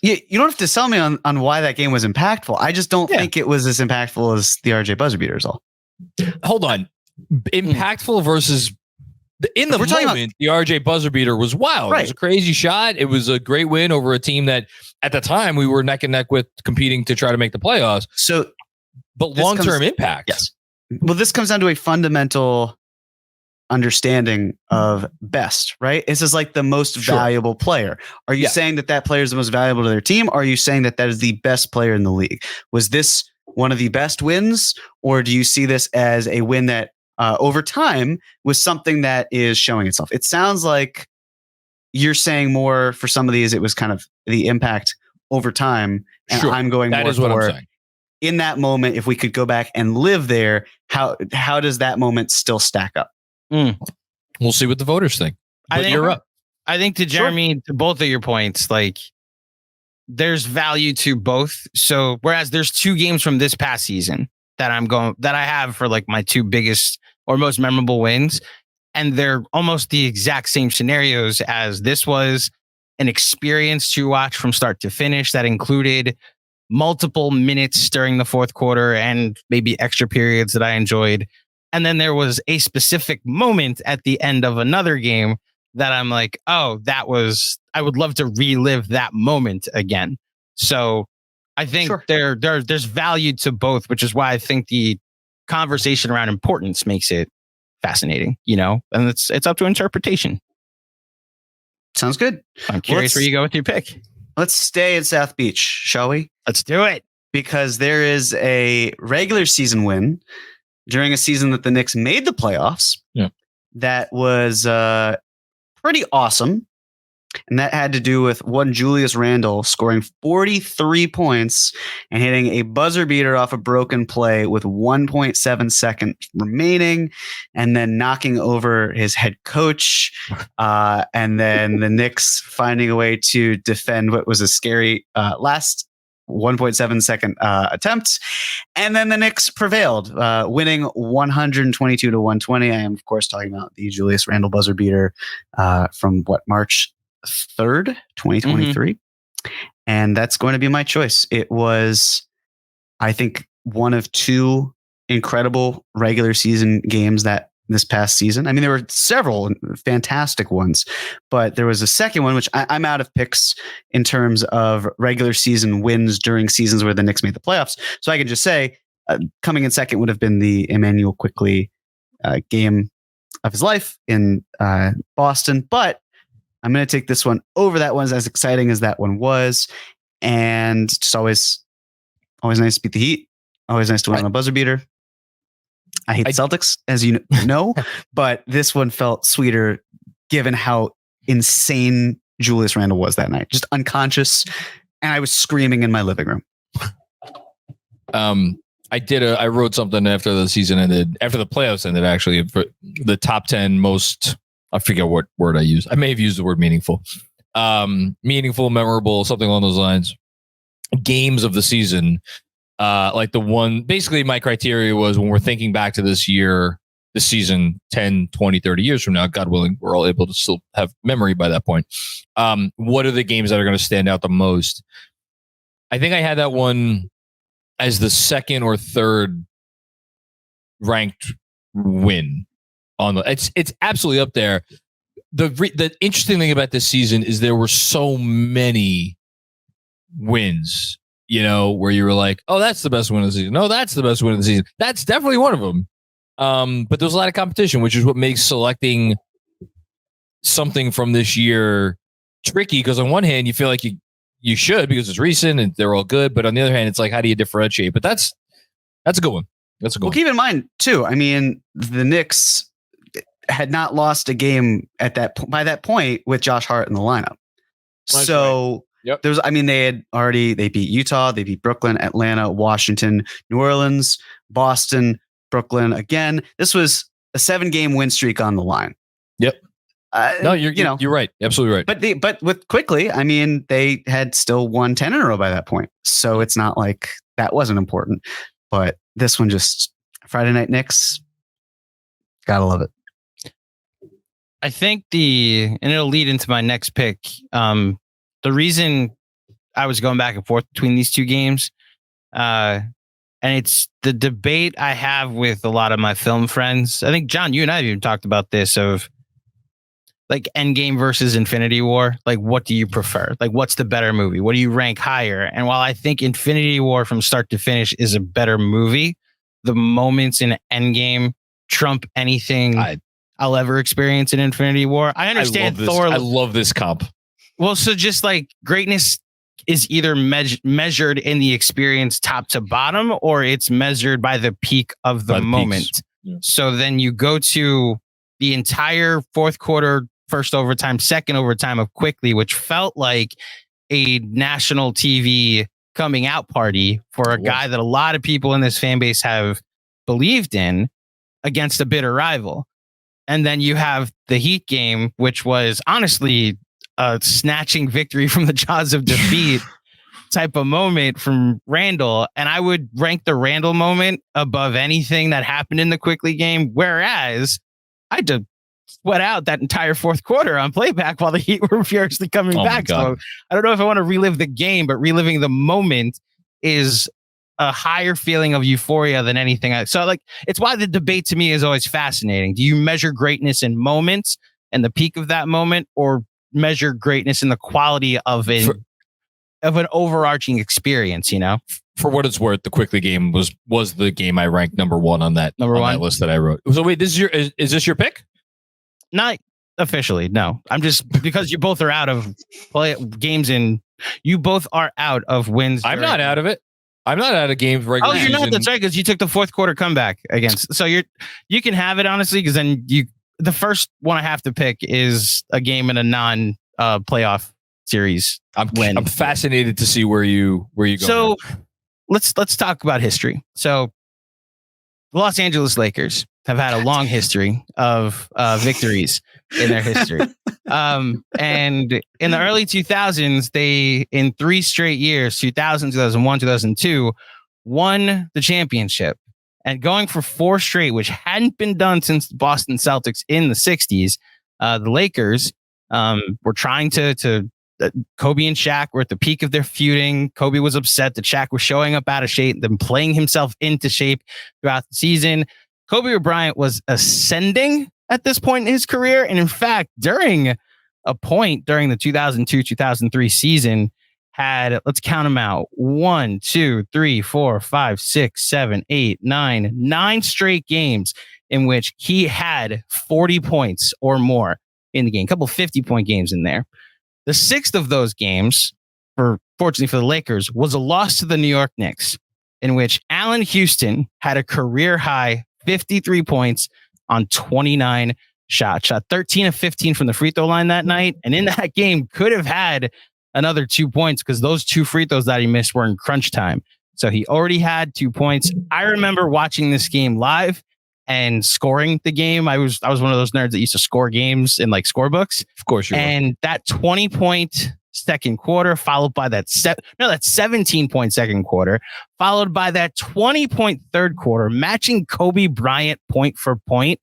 You don't have to sell me on why that game was impactful. I just don't think it was as impactful as the RJ buzzer beater is all. Hold on. Impactful versus in the moment, the RJ buzzer beater was wild. Right. It was a crazy shot. It was a great win over a team that at the time we were neck and neck with, competing to try to make the playoffs. But long-term impact. Yes. Well, this comes down to a fundamental understanding of best, right? This is like the most valuable player. Are you saying that player is the most valuable to their team? Or are you saying that is the best player in the league? Was this one of the best wins? Or do you see this as a win that over time with something that is showing itself. It sounds like you're saying more for some of these. It was kind of the impact over time. And sure. I'm going that more is what for I'm saying. In that moment, if we could go back and live there, how does that moment still stack up? We'll see what the voters think. But you're up. I think to Jeremy, to both of your points, like there's value to both. So whereas there's 2 games from this past season that I have for like my 2 biggest or most memorable wins, and they're almost the exact same scenarios as this was an experience to watch from start to finish that included multiple minutes during the fourth quarter and maybe extra periods that I enjoyed. And then there was a specific moment at the end of another game that I'm like, oh, I would love to relive that moment again. So I think there's value to both, which is why I think the conversation around importance makes it fascinating, and it's up to interpretation. Sounds good. I'm curious where you go with your pick. Let's stay in South Beach, shall we? Let's do it. Because there is a regular season win during a season that the Knicks made the playoffs. Yeah. That was pretty awesome. And that had to do with one Julius Randle scoring 43 points and hitting a buzzer beater off a broken play with 1.7 seconds remaining, and then knocking over his head coach. And then the Knicks finding a way to defend what was a scary last 1.7 second attempt. And then the Knicks prevailed, winning 122 to 120. I am, of course, talking about the Julius Randle buzzer beater from March 3rd, 2023. And that's going to be my choice. It was, I think, one of 2 incredible regular season games that this past season. I mean, there were several fantastic ones, but there was a second one, which I'm out of picks in terms of regular season wins during seasons where the Knicks made the playoffs. So I can just say coming in second would have been the Emmanuel Quickley game of his life in Boston, but I'm going to take this one over that one, as exciting as that one was. And just always nice to beat the Heat. Always nice to win on a buzzer beater. I hate the Celtics, as you know, but this one felt sweeter given how insane Julius Randle was that night. Just unconscious. And I was screaming in my living room. I wrote something after the season ended, after the playoffs ended, actually, for the top 10 most, I forget what word I used. I may have used the word meaningful. Meaningful, memorable, something along those lines. Games of the season. Like the one, basically my criteria was when we're thinking back to this season, 10, 20, 30 years from now, God willing, we're all able to still have memory by that point. What are the games that are going to stand out the most? I think I had that one as the second or third ranked win on the. It's absolutely up there. The interesting thing about this season is there were so many wins, where you were like, oh, that's the best win of the season. No, that's the best win of the season. That's definitely one of them. But there's a lot of competition, which is what makes selecting something from this year tricky. Because on one hand, you feel like you should because it's recent and they're all good. But on the other hand, it's like, how do you differentiate? But that's a good one. That's a good one. Keep in mind, too, I mean, the Knicks had not lost a game by that point with Josh Hart in the lineup. That's so... Right. Yep. They beat Utah, they beat Brooklyn, Atlanta, Washington, New Orleans, Boston, Brooklyn. Again, this was a 7-game win streak on the line. Yep. No, you're right. Absolutely right. But with Quickly, I mean, they had still won 10 in a row by that point. So it's not like that wasn't important. But this one, just Friday Night Knicks, gotta love it. I think and it'll lead into my next pick. The reason I was going back and forth between these 2 games, and it's the debate I have with a lot of my film friends. I think, John, you and I have even talked about this of like Endgame versus Infinity War. Like, what do you prefer? Like, what's the better movie? What do you rank higher? And while I think Infinity War from start to finish is a better movie, the moments in Endgame trump anything I'll ever experience in Infinity War. I understand Thor. I love this comp. Well, so just like greatness is either measured in the experience top to bottom, or it's measured by the peak of the moment. Yeah. So then you go to the entire fourth quarter, first overtime, second overtime of Quickly, which felt like a national TV coming out party for a guy that a lot of people in this fan base have believed in against a bitter rival. And then you have the Heat game, which was honestly a snatching victory from the jaws of defeat type of moment from Randall. And I would rank the Randall moment above anything that happened in the Quickly game. Whereas I had to sweat out that entire fourth quarter on playback while the Heat were furiously coming back. So I don't know if I want to relive the game, but reliving the moment is a higher feeling of euphoria than anything else. So like, it's why the debate to me is always fascinating. Do you measure greatness in moments and the peak of that moment, or measure greatness in the quality of an overarching experience, you know? For what it's worth, the Quickly game was the game I ranked number one on that list that I wrote. So wait, is this your pick? Not officially, no. I'm just, because you both are out of games and you both are out of wins. I'm not out of it. I'm not out of games regular season. Oh, you're not. That's right, because you took the fourth quarter comeback against. So you can have it, honestly, because then the first one I have to pick is a game in a non playoff series. I'm fascinated to see where you go. So let's talk about history. So the Los Angeles Lakers have had a long history of victories in their history. And in the early 2000s, they, in 3 straight years, 2000, 2001, 2002, won the championship. And going for 4 straight, which hadn't been done since the Boston Celtics in the 60s, the Lakers were trying to Kobe and Shaq were at the peak of their feuding. Kobe was upset that Shaq was showing up out of shape, then playing himself into shape throughout the season. Kobe Bryant was ascending at this point in his career. And in fact, during a point during the 2002-2003 season, had, let's count them out, 1, 2, 3, 4, 5, 6, 7, 8, 9 straight games in which he had 40 points or more in the game. A couple 50-point games in there. The 6th of those games, fortunately for the Lakers, was a loss to the New York Knicks, in which Allen Houston had a career high 53 points on 29 shots. Shot 13 of 15 from the free throw line that night. And in that game, could have had another 2 points because those 2 free throws that he missed were in crunch time. So he already had 2 points. I remember watching this game live and scoring the game. I was one of those nerds that used to score games in like scorebooks. Of course you were. And that 20-point second quarter, followed by that 17-point second quarter, followed by that 20-point third quarter, matching Kobe Bryant point for point.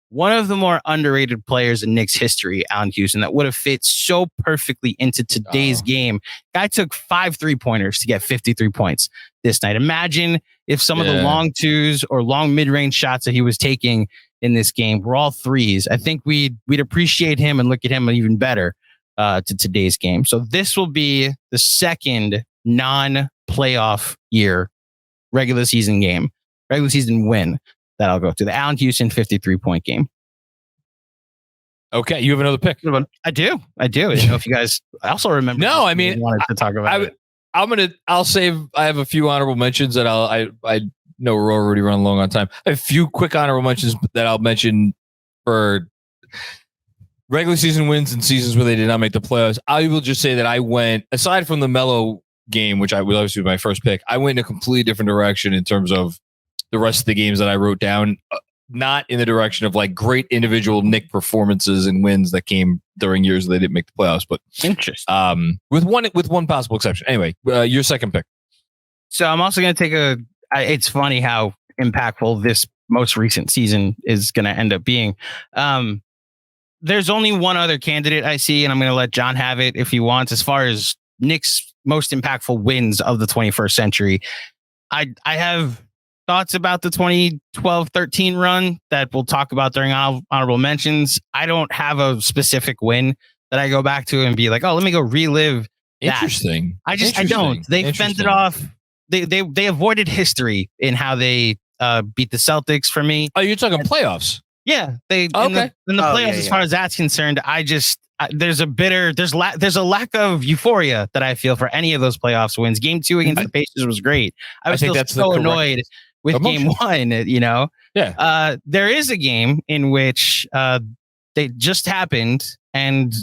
One of the more underrated players in Knicks history, Allen Houston, that would have fit so perfectly into today's game. Guy took 5 3-pointers to get 53 points this night. Imagine if some of the long twos or long mid-range shots that he was taking in this game were all threes. I think we'd appreciate him and look at him even better to today's game. So this will be the second non-playoff year regular season win that I'll go to. The Allen Houston 53-point game. Okay, you have another pick. I do. I don't know if you guys also remember. No, I mean, wanted to talk about it. I'll save. I have a few honorable mentions that I know we're already running long on time. I have a few quick honorable mentions that I'll mention for regular season wins and seasons where they did not make the playoffs. I will just say that I went, aside from the Melo game, which I was obviously my first pick, I went in a completely different direction in terms of the rest of the games that I wrote down. Not in the direction of like great individual Knick performances and wins that came during years they didn't make the playoffs, but interesting. With one possible exception. Anyway, your second pick. So I'm also going to take it's funny how impactful this most recent season is going to end up being. There's only one other candidate I see, and I'm going to let John have it if he wants. As far as Knicks' most impactful wins of the 21st century, I have thoughts about the 2012-13 run that we'll talk about during honorable mentions. I don't have a specific win that I go back to and be like, oh, let me go relive that. Interesting. I don't. They fended off. They avoided history in how they beat the Celtics for me. Oh, you're talking playoffs? Yeah. In the playoffs, as far as that's concerned, there's a lack of euphoria that I feel for any of those playoffs wins. Game 2 against the Pacers was great. I was still so annoyed with game one, Yeah. There is a game in which they just happened. And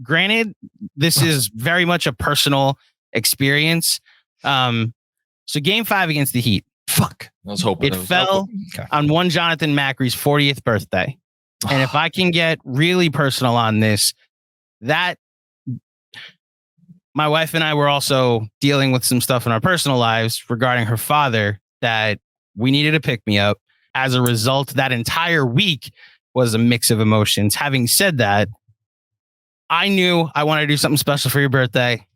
granted, this is very much a personal experience. So game 5 against the Heat. Fuck. I was hoping it fell on one Jonathan Macri's 40th birthday. And if I can get really personal on this, that my wife and I were also dealing with some stuff in our personal lives regarding her father that we needed to pick me up. As a result, that entire week was a mix of emotions. Having said that, I knew I wanted to do something special for your birthday.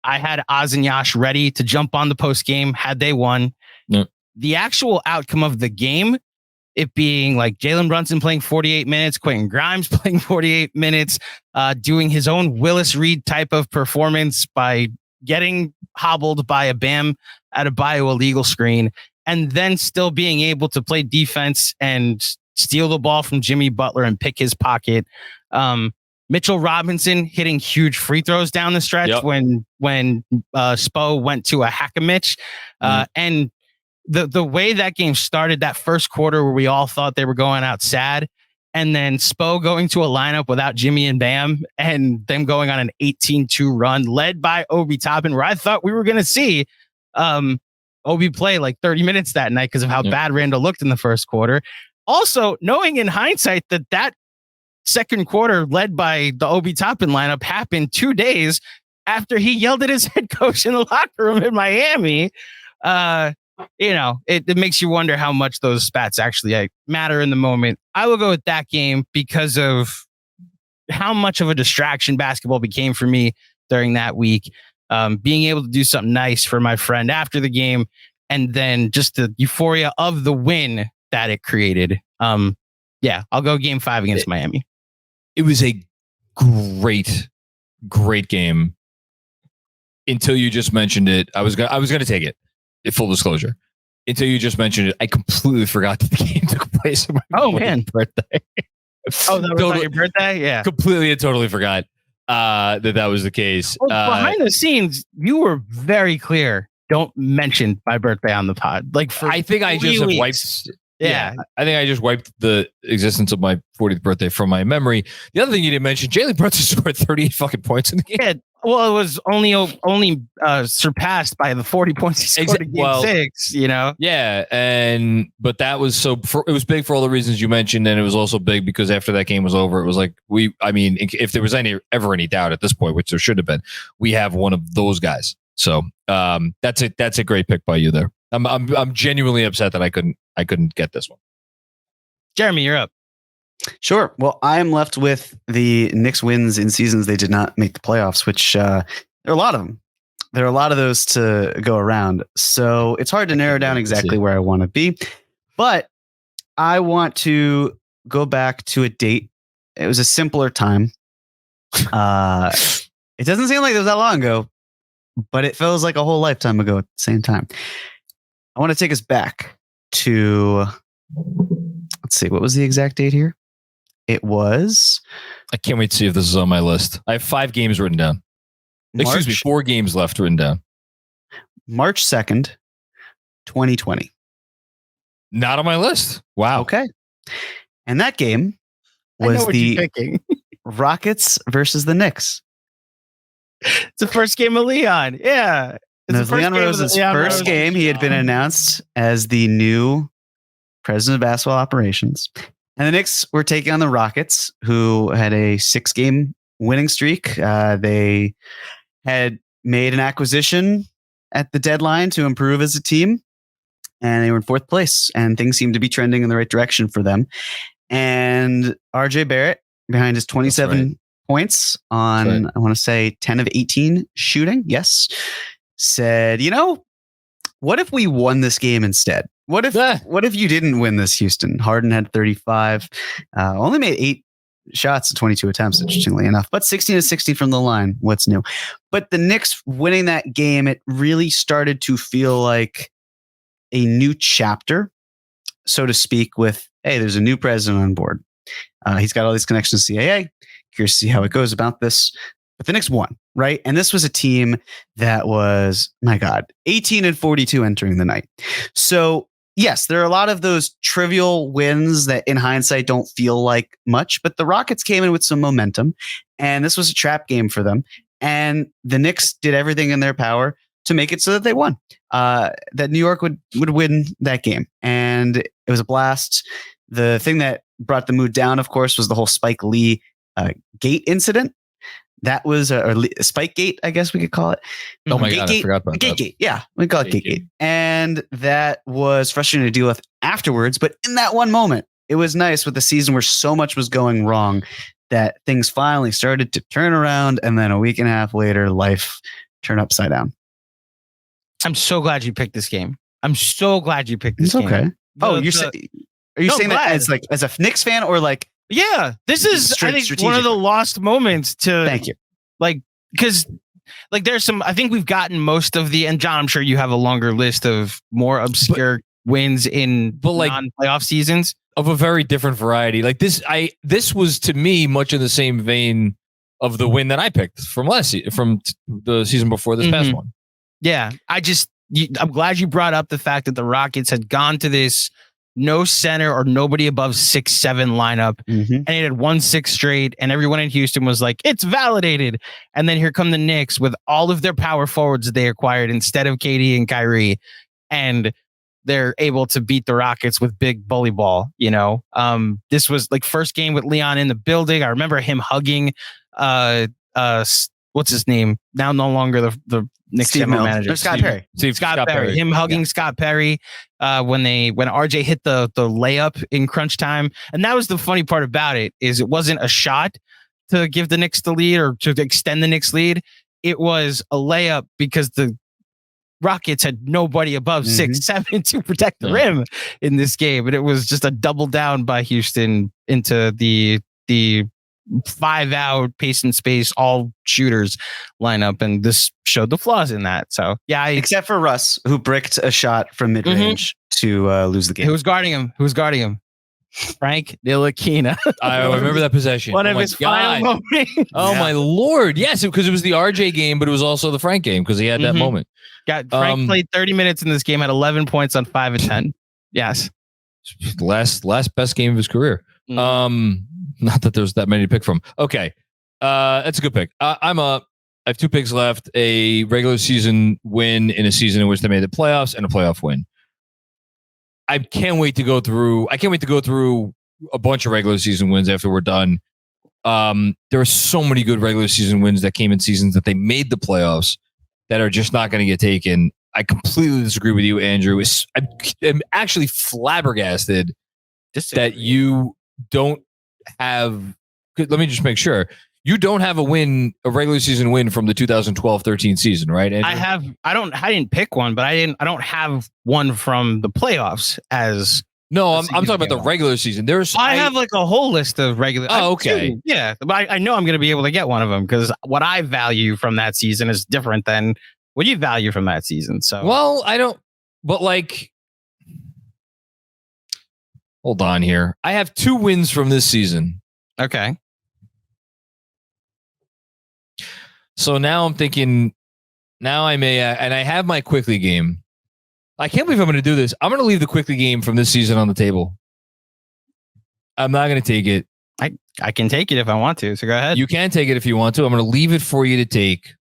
I had Oz and Yash ready to jump on the post game had they won. Yep. The actual outcome of the game, it being like Jalen Brunson playing 48 minutes, Quentin Grimes playing 48 minutes, doing his own Willis Reed type of performance by getting hobbled by a Bam Adebayo illegal screen, and then still being able to play defense and steal the ball from Jimmy Butler and pick his pocket. Mitchell Robinson hitting huge free throws down the stretch when Spo went to a hack-a-mitch. And the way that game started, that first quarter where we all thought they were going out sad, and then Spo going to a lineup without Jimmy and Bam, and them going on an 18-2 run led by Obi Toppin, where I thought we were going to see Obi play like 30 minutes that night because of how bad Randall looked in the first quarter. Also, knowing in hindsight that second quarter led by the Obi Toppin lineup happened 2 days after he yelled at his head coach in the locker room in Miami. It makes you wonder how much those spats actually matter in the moment. I will go with that game because of how much of a distraction basketball became for me during that week. Being able to do something nice for my friend after the game, and then just the euphoria of the win that it created. I'll go game 5 against Miami. It was a great game until you just mentioned it. I was gonna take it. Full disclosure. Until you just mentioned it, I completely forgot that the game took place on my birthday. That was on your birthday? Yeah. Completely and totally forgot that was the case. Well, behind the scenes, you were very clear. Don't mention my birthday on the pod. I think I just have wiped. Yeah, I think I just wiped the existence of my 40th birthday from my memory. The other thing you didn't mention, Jalen Brunson scored 38 fucking points in the game. Yeah, well, it was only surpassed by the 40 points he scored in game 6. Yeah, but that was it was big for all the reasons you mentioned, and it was also big because after that game was over, it was like if there was ever any doubt at this point, which there should have been, we have one of those guys. So that's it. That's a great pick by you there. I'm genuinely upset that I couldn't get this one. Jeremy, you're up. Sure. Well, I'm left with the Knicks wins in seasons they did not make the playoffs, which there are a lot of them. There are a lot of those to go around. So it's hard to narrow down exactly where I want to be. But I want to go back to a date. It was a simpler time. It doesn't seem like it was that long ago, but it feels like a whole lifetime ago at the same time. I want to take us back to, let's see, what was the exact date here? It was... I can't wait to see if this is on my list. I have 5 games written down. Excuse me, 4 games left written down. March 2nd, 2020. Not on my list. Wow. Okay. And that game was the Rockets versus the Knicks. It's the first game of Leon. Yeah. It was Leon Rose's first game. He had been announced as the new president of basketball operations. And the Knicks were taking on the Rockets, who had a 6-game winning streak. They had made an acquisition at the deadline to improve as a team, and they were in 4th place, and things seemed to be trending in the right direction for them. And RJ Barrett, behind his 27 points on, I want to say 10 of 18 shooting. Yes. Said, what if we won this game instead? What if you didn't win this, Houston? Harden had 35, only made 8 shots in 22 attempts, interestingly enough, but 16 to 60 from the line. What's new? But the Knicks winning that game, it really started to feel like a new chapter, so to speak, with, hey, there's a new president on board. He's got all these connections to CAA. Curious to see how it goes about this. But the Knicks won, right? And this was a team that was, my God, 18 and 42 entering the night. So, yes, there are a lot of those trivial wins that in hindsight don't feel like much, but the Rockets came in with some momentum, and this was a trap game for them. And the Knicks did everything in their power to make it so that they won. That New York would win that game, and it was a blast. The thing that brought the mood down, of course, was the whole Spike Lee gate incident. That was a Spike Gate, I guess we could call it. Oh my God, I forgot about that. Gate. Yeah, we call it Gate. And that was frustrating to deal with afterwards. But in that one moment, it was nice with the season where so much was going wrong that things finally started to turn around. And then a week and a half later, life turned upside down. I'm so glad you picked this game. I'm so glad you picked this game. Okay. Are you saying that as a Knicks fan or like? Yeah, this is I think one of the lost moments to thank you. Like, because like there's some, I think we've gotten most of the, and John, I'm sure you have a longer list of more obscure wins in non-playoff seasons of a very different variety. Like this was to me much in the same vein of the win that I picked from from the season before this past one. Yeah, I'm glad you brought up the fact that the Rockets had gone to this no center or nobody above 6'7" lineup, and it had won 6 straight, and everyone in Houston was like, it's validated. And then here come the Knicks with all of their power forwards that they acquired instead of KD and Kyrie, and they're able to beat the Rockets with big bully ball. You know, this was like first game with Leon in the building. I remember him hugging what's his name? Now no longer the Knicks general manager. Scott Perry. Scott Perry. Him hugging Scott Perry when RJ hit the layup in crunch time. And that was the funny part about it, is it wasn't a shot to give the Knicks the lead or to extend the Knicks lead. It was a layup because the Rockets had nobody above 6'7" to protect the rim in this game. And it was just a double down by Houston into the 5-out pace and space all shooters lineup, and this showed the flaws in that. So yeah, except for Russ, who bricked a shot from mid range to lose the game. Who was guarding him? Frank Ntilikina. I remember that possession. One of his final moments. Oh my Lord! Yes, because it was the RJ game, but it was also the Frank game because he had that moment. Frank played 30 minutes in this game, had 11 points on 5 and 10. Yes, last best game of his career. Not that there's that many to pick from. Okay. That's a good pick. I have 2 picks left, a regular season win in a season in which they made the playoffs and a playoff win. I can't wait to go through a bunch of regular season wins after we're done. There are so many good regular season wins that came in seasons that they made the playoffs that are just not going to get taken. I completely disagree with you, Andrew. I'm actually flabbergasted that you don't have. Let me just make sure you don't have a regular season win from the 2012-13 season, right? Andrew? I didn't pick one, but I don't have one from the playoffs as. No, I'm talking about the regular season. I have like a whole list of regular. Oh, okay. Yeah, but I know I'm going to be able to get one of them because what I value from that season is different than what you value from that season. So, well, I don't. But like, hold on here. I have 2 wins from this season. Okay. So now I'm thinking. Now I may, and I have my quickly game. I can't believe I'm going to do this. I'm going to leave the quickly game from this season on the table. I'm not going to take it. I can take it if I want to. So go ahead. You can take it if you want to. I'm going to leave it for you to take.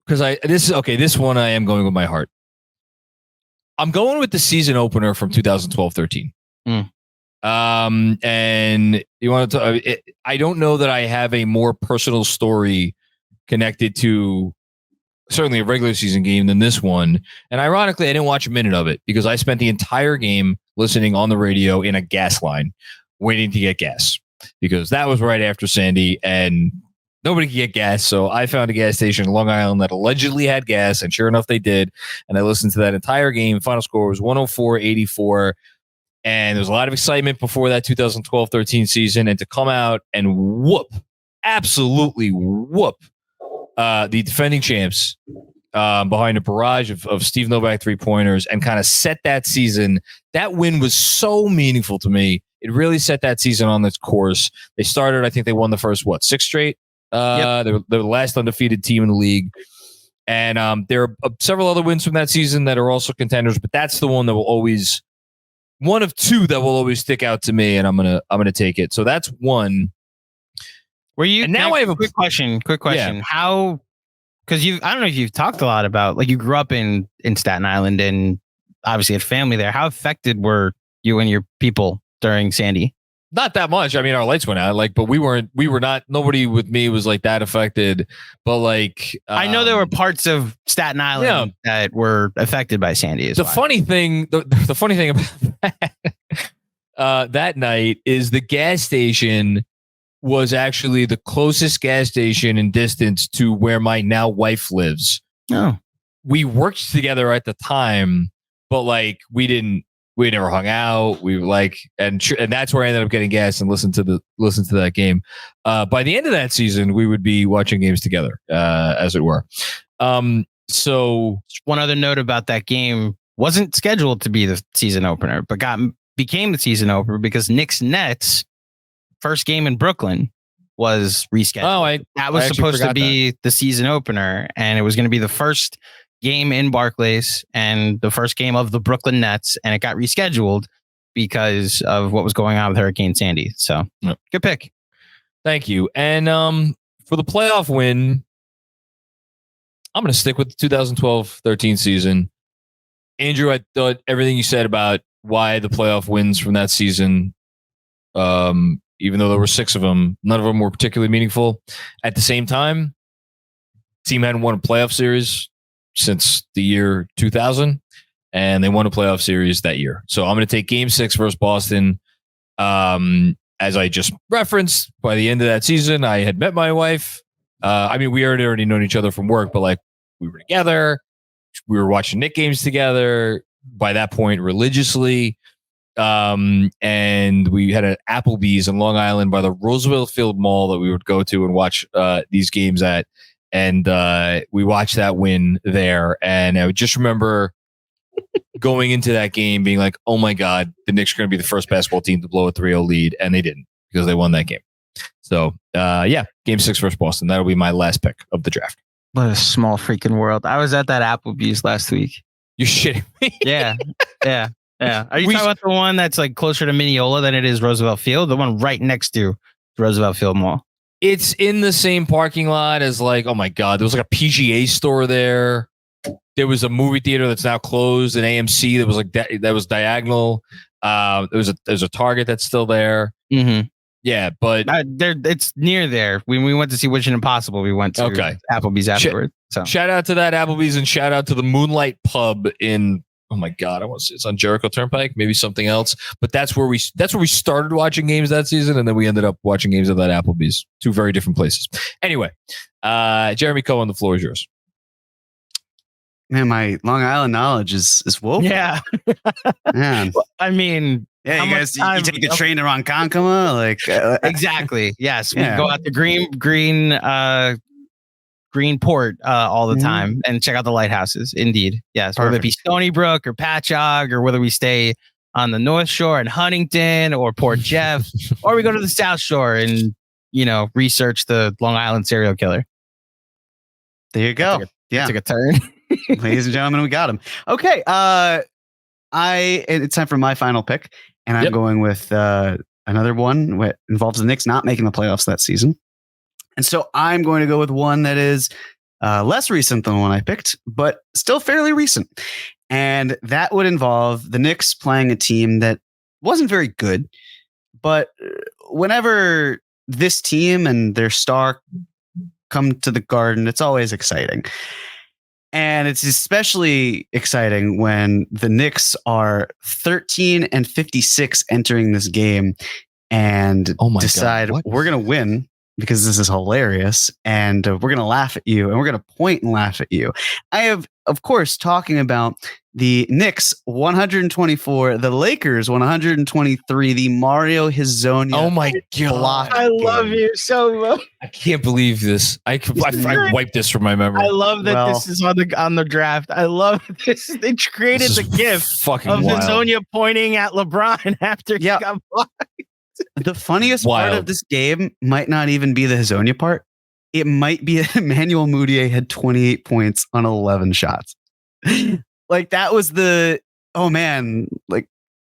Because this one I am going with my heart. I'm going with the season opener from 2012-13. And you want to? I don't know that I have a more personal story connected to certainly a regular season game than this one. And ironically, I didn't watch a minute of it because I spent the entire game listening on the radio in a gas line, waiting to get gas because that was right after Sandy and nobody could get gas. So I found a gas station in Long Island that allegedly had gas, and sure enough, they did. And I listened to that entire game. Final score was 104-84. And there was a lot of excitement before that 2012-13 season. And to come out and absolutely whoop the defending champs behind a barrage of Steve Novak 3-pointers and kind of set that season. That win was so meaningful to me. It really set that season on its course. They started, I think they won the first, 6 straight? Yep. They were the last undefeated team in the league. And there are several other wins from that season that are also contenders, but that's the one that will always, one of two that will always stick out to me, and I'm gonna take it. So that's one. Were you? And now I have a quick question. Yeah. How? Because I don't know if you've talked a lot about, like, you grew up in Staten Island and obviously had family there. How affected were you and your people during Sandy? Not that much. I mean, our lights went out, but we were not, nobody with me was like that affected. But like, I know there were parts of Staten Island that were affected by Sandy as well. Funny thing, the funny thing about that night is the gas station was actually the closest gas station in distance to where my now wife lives. Oh, we worked together at the time, but like we never hung out. We were like, and that's where I ended up getting gas and listen to that game. By the end of that season, we would be watching games together, as it were. So one other note about that game, wasn't scheduled to be the season opener, but became the season opener because Knicks Nets first game in Brooklyn was rescheduled. That was supposed to be the season opener, and it was going to be the first game in Barclays and the first game of the Brooklyn Nets, and it got rescheduled because of what was going on with Hurricane Sandy. So Good pick. Thank you. And for the playoff win, I'm going to stick with the 2012-13 season. Andrew, I thought everything you said about why the playoff wins from that season, even though there were 6 of them, none of them were particularly meaningful. At the same time, team hadn't won a playoff series since the year 2000, and they won a playoff series that year. So I'm going to take Game 6 versus Boston. As I just referenced, by the end of that season, I had met my wife. I mean, we already known each other from work, but like we were together. We were watching Knicks games together. By that point, religiously. And we had an Applebee's in Long Island by the Roosevelt Field Mall that we would go to and watch these games at. And we watched that win there. And I would just remember going into that game being like, oh my God, the Knicks are going to be the first basketball team to blow a 3-0 lead. And they didn't, because they won that game. So, Game 6 versus Boston. That'll be my last pick of the draft. What a small freaking world. I was at that Applebee's last week. You're shitting me. Yeah. Are you talking about the one that's like closer to Mineola than it is Roosevelt Field? The one right next to Roosevelt Field Mall. It's in the same parking lot as like, oh my God, there was like a PGA store there. There was a movie theater that's now closed, an AMC that was like that was diagonal. There's a Target that's still there. Mm-hmm. Yeah, but it's near there. When we went to see Mission Impossible, we went to Applebee's afterwards. So shout out to that Applebee's and shout out to the Moonlight Pub in, oh my God, it's on Jericho Turnpike, maybe something else. But that's where we started watching games that season, and then we ended up watching games at that Applebee's. 2 very different places. Anyway, Jeremy Cohen, the floor is yours. Man, my Long Island knowledge is woeful. Yeah. Man. I mean, yeah, you guys, you take the train to Ronkonkoma, like exactly. Yes, we go out to Greenport all the time and check out the lighthouses. Indeed, yes. Perfect. Whether it be Stony Brook or Patchogue, or whether we stay on the North Shore in Huntington or Port Jeff, or we go to the South Shore and research the Long Island serial killer. There you go. Took a turn. Ladies and gentlemen, we got him. Okay, it's time for my final pick, and I'm going with another one that involves the Knicks not making the playoffs that season. And so I'm going to go with one that is less recent than the one I picked, but still fairly recent. And that would involve the Knicks playing a team that wasn't very good. But whenever this team and their star come to the Garden, it's always exciting. And it's especially exciting when the Knicks are 13-56 entering this game and decide we're going to win because this is hilarious, and we're going to laugh at you, and we're going to point and laugh at you. I have, of course, talking about the Knicks 124, the Lakers 123, the Mario Hezonja. Oh my God. I love you so much. I can't believe this. I wiped this from my memory. I love that this is on the draft. I love this. They created the gif of Hezonja pointing at LeBron after he got blocked. The funniest part of this game might not even be the Hezonja part. it might be Emmanuel Mudiay had 28 points on 11 shots. Like that was oh man, like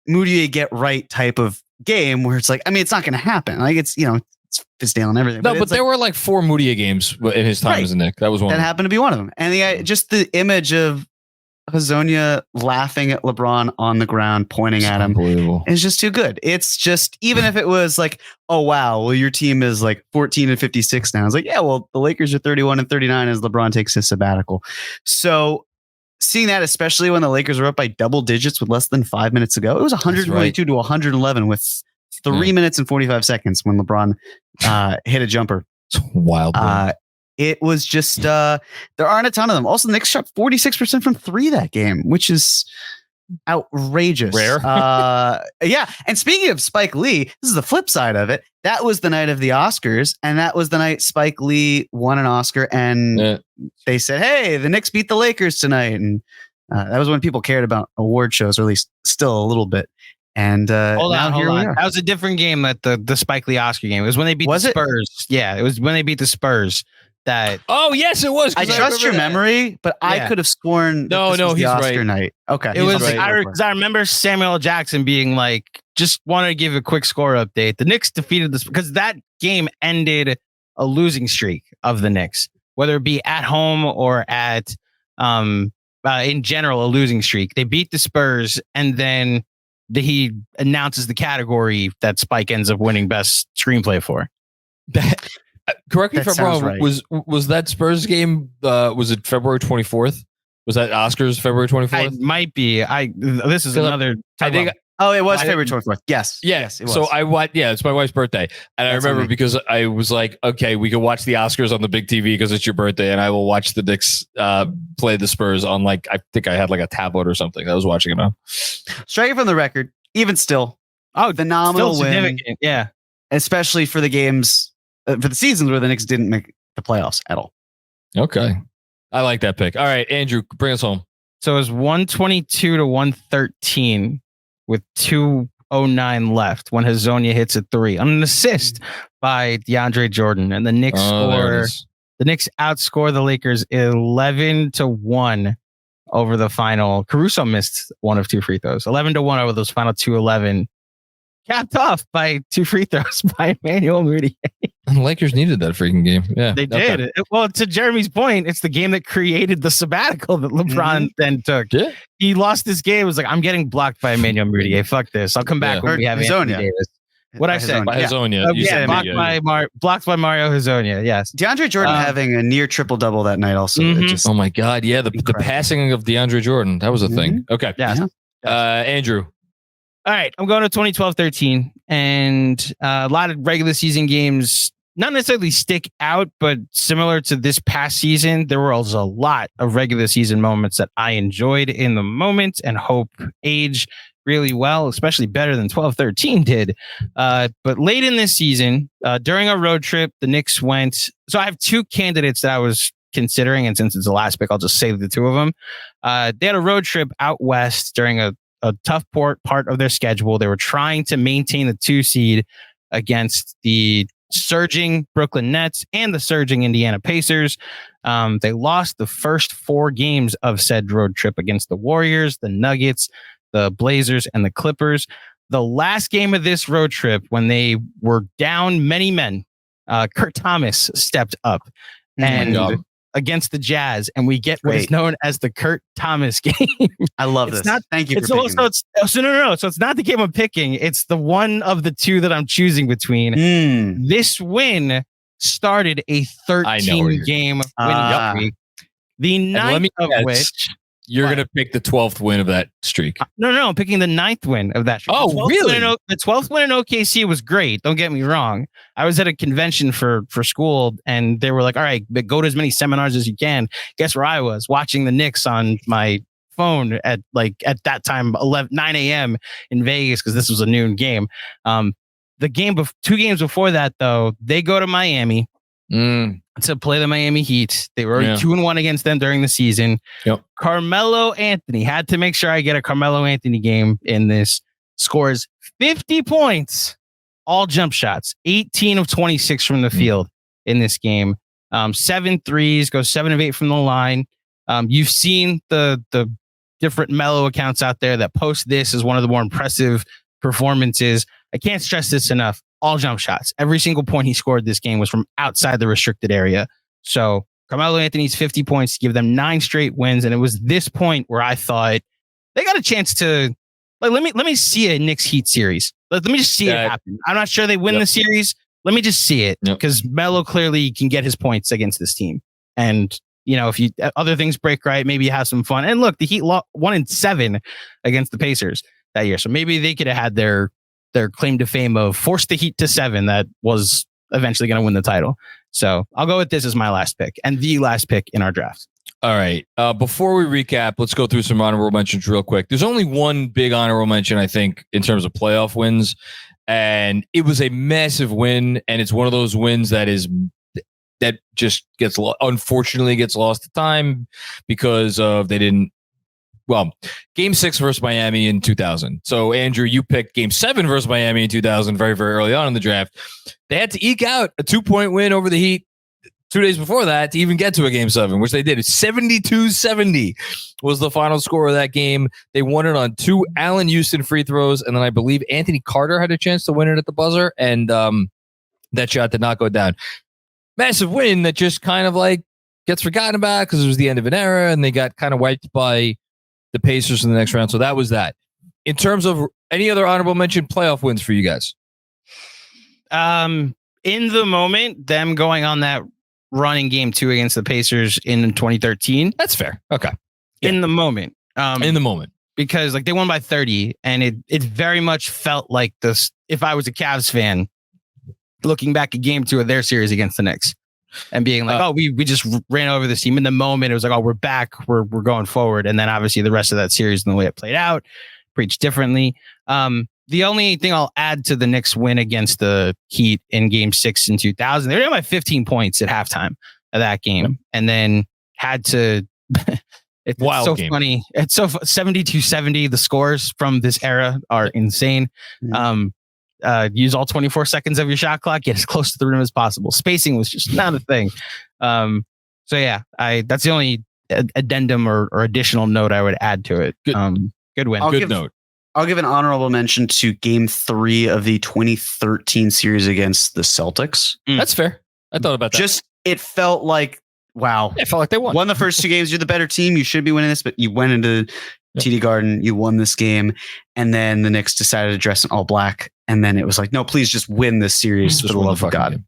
Mudiay get right type of game where it's like, I mean, it's not going to happen. Like it's, it's Fizdale and everything. No, but there were like 4 Mudiay games in his time as a Knick. That was one. That happened to be one of them. And just the image of Hezonja laughing at LeBron on the ground, pointing at him, is just too good. It's just, even if it was like, oh wow, well your team is like 14-56 now. It's like, yeah, well the Lakers are 31-39 as LeBron takes his sabbatical. So seeing that, especially when the Lakers were up by double digits with less than 5 minutes to go, it was 122 to 111 with 3 minutes and 45 seconds when LeBron hit a jumper. It's wild. It was just, there aren't a ton of them. Also, the Knicks shot 46% from 3 that game, which is outrageous. Rare. Yeah. And speaking of Spike Lee, this is the flip side of it. That was the night of the Oscars, and that was the night Spike Lee won an Oscar, and they said, hey, the Knicks beat the Lakers tonight. And that was when people cared about award shows, or at least still a little bit. And hold on. That was a different game at the Spike Lee Oscar game. It was when they beat the Spurs. Yeah, it was when they beat the Spurs. Oh yes, it was. I trust your memory, but I could have sworn he's the Oscar right. night. Okay, it was right. I remember Samuel L. Jackson being like, just wanted to give a quick score update. The Knicks defeated this because that game ended a losing streak of the Knicks, whether it be at home or at in general a losing streak. They beat the Spurs, and then he announces the category that Spike ends up winning best screenplay for. Correct me if I'm wrong. Right. Was that Spurs game? Was it February 24th? Was that Oscars February 24th? It might be. This is another. I think. Oh, it was February 24th. Yes. Yes, it was. So it's my wife's birthday, and I remember because I was like, okay, we can watch the Oscars on the big TV because it's your birthday, and I will watch the Knicks play the Spurs on I think I had like a tablet or something. I was watching it on. Straight from the record, even still, phenomenal win. Yeah, especially for the games. For the seasons where the Knicks didn't make the playoffs at all. Okay. I like that pick. All right, Andrew, bring us home. So it was 122 to 113 with 2:09 left when Hezonja hits a 3 on an assist by DeAndre Jordan. And the Knicks outscore the Lakers 11-1 over the final. Caruso missed 1 of 2 free throws. 11-1 over those final 2:11. Capped off by 2 free throws by Emmanuel Mudiay. And the Lakers needed that freaking game. Yeah, they did. Okay. Well, to Jeremy's point, it's the game that created the sabbatical that LeBron then took. Yeah. He lost this game. It was like, I'm getting blocked by Emmanuel Mudiay. Fuck this. I'll come back when we have Anthony Davis. What I said? By Hezonja. Blocked by Mario Hezonja. Yes. DeAndre Jordan having a near triple-double that night also. Mm-hmm. Oh my God. Yeah. The passing of DeAndre Jordan. That was a thing. Okay. Yeah. Andrew. All right, I'm going to 2012-13, and a lot of regular season games not necessarily stick out, but similar to this past season, there was a lot of regular season moments that I enjoyed in the moment and hope age really well, especially better than 12-13 did. But late in this season, during a road trip, the Knicks went. So I have 2 candidates that I was considering, and since it's the last pick, I'll just save the 2 of them. They had a road trip out west during a tough part of their schedule. They were trying to maintain the 2 seed against the surging Brooklyn Nets and the surging Indiana Pacers. They lost the first 4 games of said road trip against the Warriors, the Nuggets, the Blazers, and the Clippers. The last game of this road trip, when they were down many men, Kurt Thomas stepped up and against the Jazz, and we get what is known as the Kurt Thomas game. I love this. Thank you. So it's not the game I'm picking. It's the one of the 2 that I'm choosing between. This win started a 13-game winning streak. The 9th of which you're going to pick the 12th win of that streak. No, I'm picking the 9th win of that streak. Oh, really? The 12th win in OKC was great. Don't get me wrong. I was at a convention for school, and they were like, all right, go to as many seminars as you can. Guess where I was? Watching the Knicks on my phone at that time, 9 a.m. in Vegas, because this was a noon game. The game 2 games before that, though, they go to Miami to play the Miami Heat. They were already 2-1 against them during the season. Yep. Carmelo Anthony, had to make sure I get a Carmelo Anthony game in this, scores 50 points, all jump shots, 18 of 26 from the field in this game. 7 threes, goes 7 of 8 from the line. You've seen the different Melo accounts out there that post this as one of the more impressive performances. I can't stress this enough. All jump shots. Every single point he scored this game was from outside the restricted area. So Carmelo Anthony's 50 points to give them 9 straight wins. And it was this point where I thought they got a chance to, like, let me see a Knicks Heat series. Let me just see it happen. I'm not sure they win the series. Let me just see it, because Melo clearly can get his points against this team. And, you know, if you other things break right, maybe you have some fun. And look, the Heat 1-7 against the Pacers that year. So maybe they could have had their claim to fame of force the Heat to 7 that was eventually going to win the title. So I'll go with this as my last pick and the last pick in our draft. All right. Before we recap, let's go through some honorable mentions real quick. There's only one big honorable mention, I think, in terms of playoff wins. And it was a massive win. And it's one of those wins that just unfortunately gets lost to time because of Game 6 versus Miami in 2000. So, Andrew, you picked Game 7 versus Miami in 2000 very, very early on in the draft. They had to eke out a 2-point win over the Heat 2 days before that to even get to a Game 7, which they did. 72-70 was the final score of that game. They won it on 2 Allen Houston free throws, and then I believe Anthony Carter had a chance to win it at the buzzer, and that shot did not go down. Massive win that just kind of like gets forgotten about because it was the end of an era, and they got kind of wiped by the Pacers in the next round. So that was that. In terms of any other honorable mention playoff wins for you guys? In the moment, them going on that run in Game 2 against the Pacers in 2013. That's fair. Okay. In the moment. In the moment. Because like they won by 30, and it very much felt like this. If I was a Cavs fan, looking back at Game 2 of their series against the Knicks and being like, we just ran over this team. In the moment, it was like, oh, we're back. We're going forward. And then obviously the rest of that series and the way it played out, preached differently. The only thing I'll add to the Knicks win against the Heat in Game 6 in 2000, they were down by 15 points at halftime of that game, and then had to. It's wild so game. Funny. It's so 72-70. The scores from this era are insane. Use all 24 seconds of your shot clock. Get as close to the rim as possible. Spacing was just not a thing. So yeah, that's the only addendum or additional note I would add to it. Good win. Good note. I'll give an honorable mention to Game 3 of the 2013 series against the Celtics. That's fair. I thought about that. It felt like, wow. It felt like they won. Won the first 2 games. You're the better team. You should be winning this, but you went into TD Garden. You won this game. And then the Knicks decided to dress in all black. And then it was like, no, please just win this series for the love of God. Game.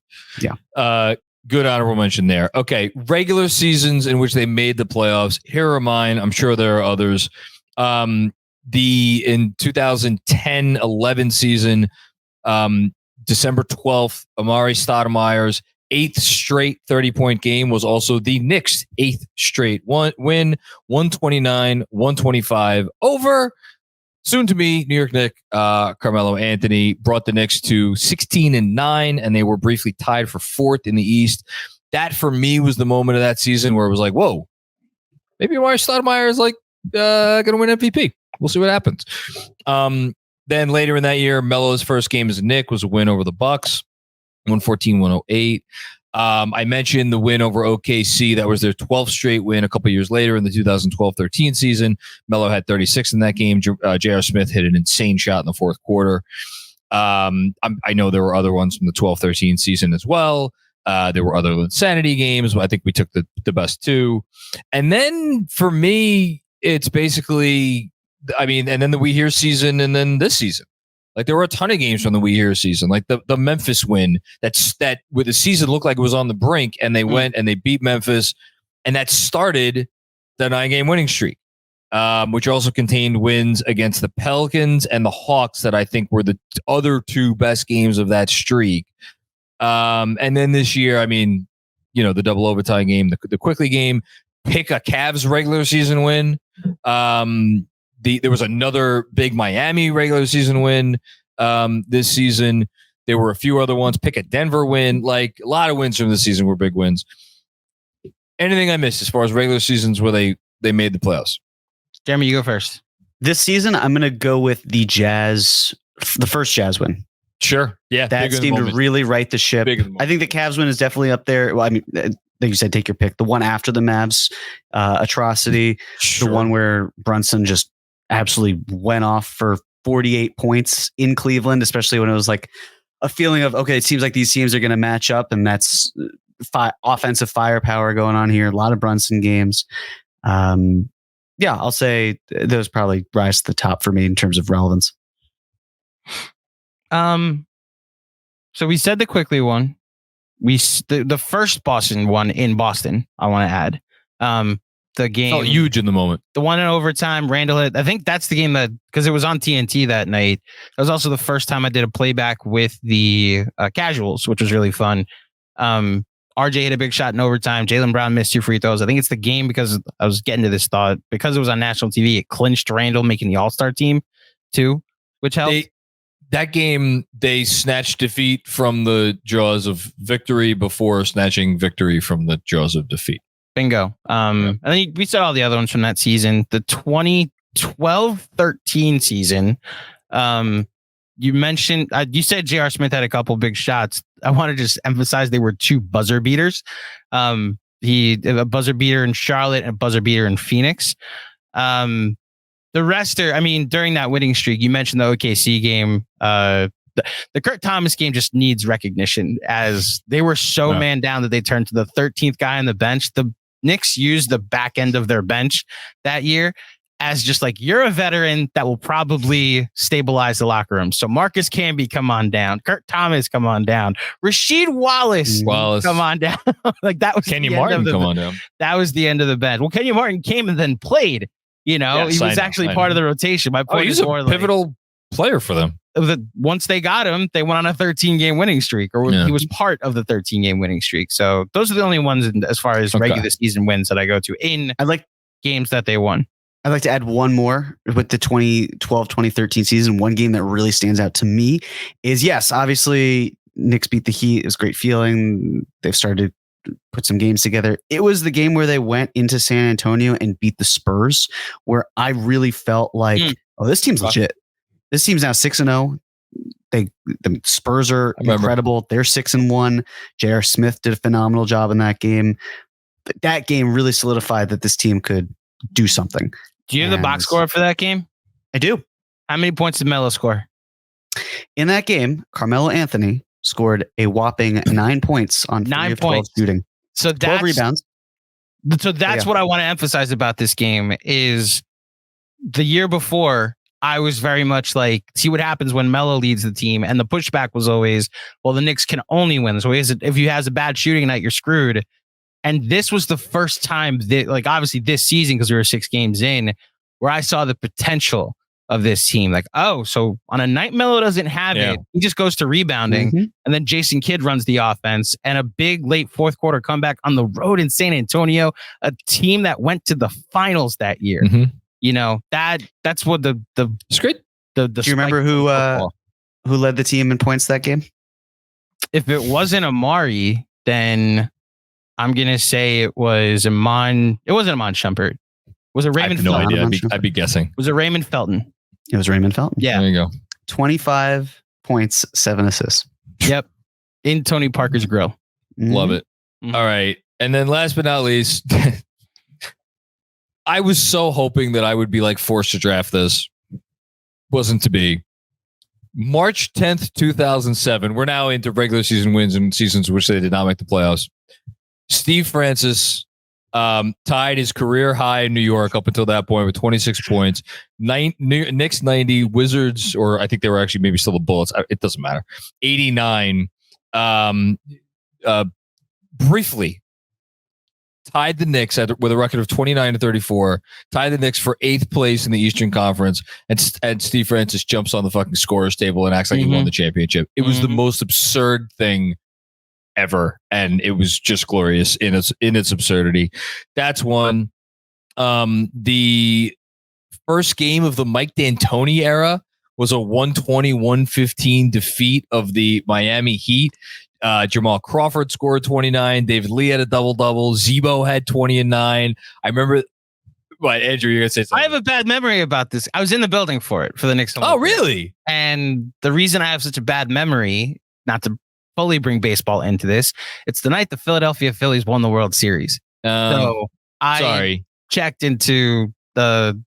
Yeah. Good honorable mention there. Okay. Regular seasons in which they made the playoffs. Here are mine. I'm sure there are others. In 2010-11 season, December 12th, Amari Stoudemire's 8th straight 30-point game was also the Knicks' 8th straight win, 129-125 over soon-to-be New York Knicks. Carmelo Anthony brought the Knicks to 16-9, and they were briefly tied for 4th in the East. That, for me, was the moment of that season where it was like, whoa, maybe Amari Stoudemire is like going to win MVP. We'll see what happens. Then later in that year, Melo's first game as a Knick was a win over the Bucks, 114-108. I mentioned the win over OKC. That was their 12th straight win a couple years later in the 2012-13 season. Melo had 36 in that game. J.R. Smith hit an insane shot in the fourth quarter. I know there were other ones from the 12-13 season as well. There were other insanity games, but I think we took the best 2. And then for me, it's basically, and then the We Here season, and then this season. Like there were a ton of games from the We Here season, like the Memphis win that where the season looked like it was on the brink, and they went and they beat Memphis, and that started the 9-game winning streak, which also contained wins against the Pelicans and the Hawks that I think were the other 2 best games of that streak. And then this year, the double overtime game, the Quickly game, pick a Cavs regular season win. There was another big Miami regular season win this season. There were a few other ones. Pick a Denver win. Like a lot of wins from this season were big wins. Anything I missed as far as regular seasons where they made the playoffs? Jeremy, you go first. This season, I'm going to go with the first Jazz win. Sure. Yeah. That seemed to really right the ship. I think the Cavs win is definitely up there. Well, like you said, take your pick. The one after the Mavs atrocity, Sure. the one where Brunson just absolutely went off for 48 points in Cleveland, especially when it was like a feeling of, okay, it seems like these teams are going to match up, and that's offensive firepower going on here. A lot of Brunson games. I'll say those probably rise to the top for me in terms of relevance. So we said the quickly one. The first Boston one in Boston, I want to add. The game felt huge in the moment. The one in overtime, Randall hit. I think that's the game that, because it was on TNT that night. That was also the first time I did a playback with the casuals, which was really fun. RJ hit a big shot in overtime. Jaylen Brown missed 2 free throws. I think it's the game, because I was getting to this thought, because it was on national TV, it clinched Randall making the All-Star team too, which helped. That game, they snatched defeat from the jaws of victory before snatching victory from the jaws of defeat. Bingo. And then we said all the other ones from that season. The 2012-13 season. You mentioned, you said J.R. Smith had a couple big shots. I want to just emphasize they were 2 buzzer beaters. He a buzzer beater in Charlotte and a buzzer beater in Phoenix. The rest are, during that winning streak, you mentioned the OKC game. The Kurt Thomas game just needs recognition, as they were so man down that they turned to the 13th guy on the bench. The Knicks used the back end of their bench that year as just like, you're a veteran that will probably stabilize the locker room. So Marcus Camby, come on down. Kurt Thomas, come on down. Rasheed Wallace, come on down. Like, that was Kenyon Martin, come on down. That was the end of the bench. Well, Kenyon Martin came and then played. He was actually part of the rotation. My point is a pivotal player for them. Once they got him, they went on a 13-game winning streak, or he was part of the 13-game winning streak. So those are the only ones as far as regular season wins that I go to in games that they won. I'd like to add one more with the 2012-2013 season. One game that really stands out to me is, yes, obviously Knicks beat the Heat. It was a great feeling. They've started to put some games together. It was the game where they went into San Antonio and beat the Spurs, where I really felt like, this team's legit. This team's now 6-0. The Spurs are incredible. They're 6-1. J.R. Smith did a phenomenal job in that game. That game really solidified that this team could do something. Do you have the box score for that game? I do. How many points did Melo score? In that game, Carmelo Anthony scored a whopping 9 points on 3 of 12 shooting. So 12 rebounds. So that's what I want to emphasize about this game is the year before, I was very much like, see what happens when Melo leads the team. And the pushback was always, well, the Knicks can only win. So if he has a bad shooting night, you're screwed. And this was the first time that, like, obviously this season, because we were 6 games in, where I saw the potential of this team. Like, so on a night Melo doesn't have it, he just goes to rebounding. And then Jason Kidd runs the offense, and a big late fourth quarter comeback on the road in San Antonio, a team that went to the finals that year. That's what it's great. Do you remember who led the team in points that game? If it wasn't Amari, then I'm gonna say it was Amon. It wasn't Amon Shumpert. Was it Raymond Felton? No idea. I'd be guessing. Was it Raymond Felton? It was Raymond Felton. Yeah. There you go. 25 points, 7 assists. Yep. In Tony Parker's grill. Love it. All right. And then last but not least, I was so hoping that I would be like forced to draft this. Wasn't to be. March 10th, 2007. We're now into regular season wins and seasons in which they did not make the playoffs. Steve Francis tied his career high in New York up until that point with 26 points. Knicks 90, Wizards, or I think they were actually maybe still the Bullets. It doesn't matter. 89. Briefly tied the Knicks with a record of 29-34. Tied the Knicks for 8th place in the Eastern Conference, and Steve Francis jumps on the fucking scorer's table and acts like he won the championship. It was the most absurd thing ever, and it was just glorious in its absurdity. That's one. The first game of the Mike D'Antoni era was a 120-115 defeat of the Miami Heat. Jamal Crawford scored 29. David Lee had a double-double. Zebo had 20 and 9. I remember. What, Andrew, you're gonna say something? I have a bad memory about this. I was in the building for the Knicks. Oh, really? And the reason I have such a bad memory, not to fully bring baseball into this. It's the night the Philadelphia Phillies won the World Series. So I checked into rehab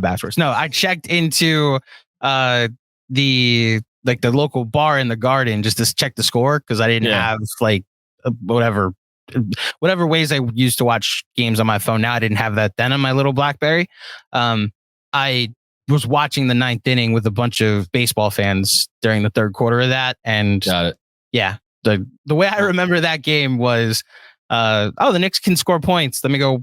afterwards. No, I checked into the local bar in the Garden just to check the score because I didn't have whatever ways I used to watch games on my phone. Now I didn't have that then on my little BlackBerry. I was watching the ninth inning with a bunch of baseball fans during the third quarter of that, and got it. Yeah, the way I remember that game was, the Knicks can score points. Let me go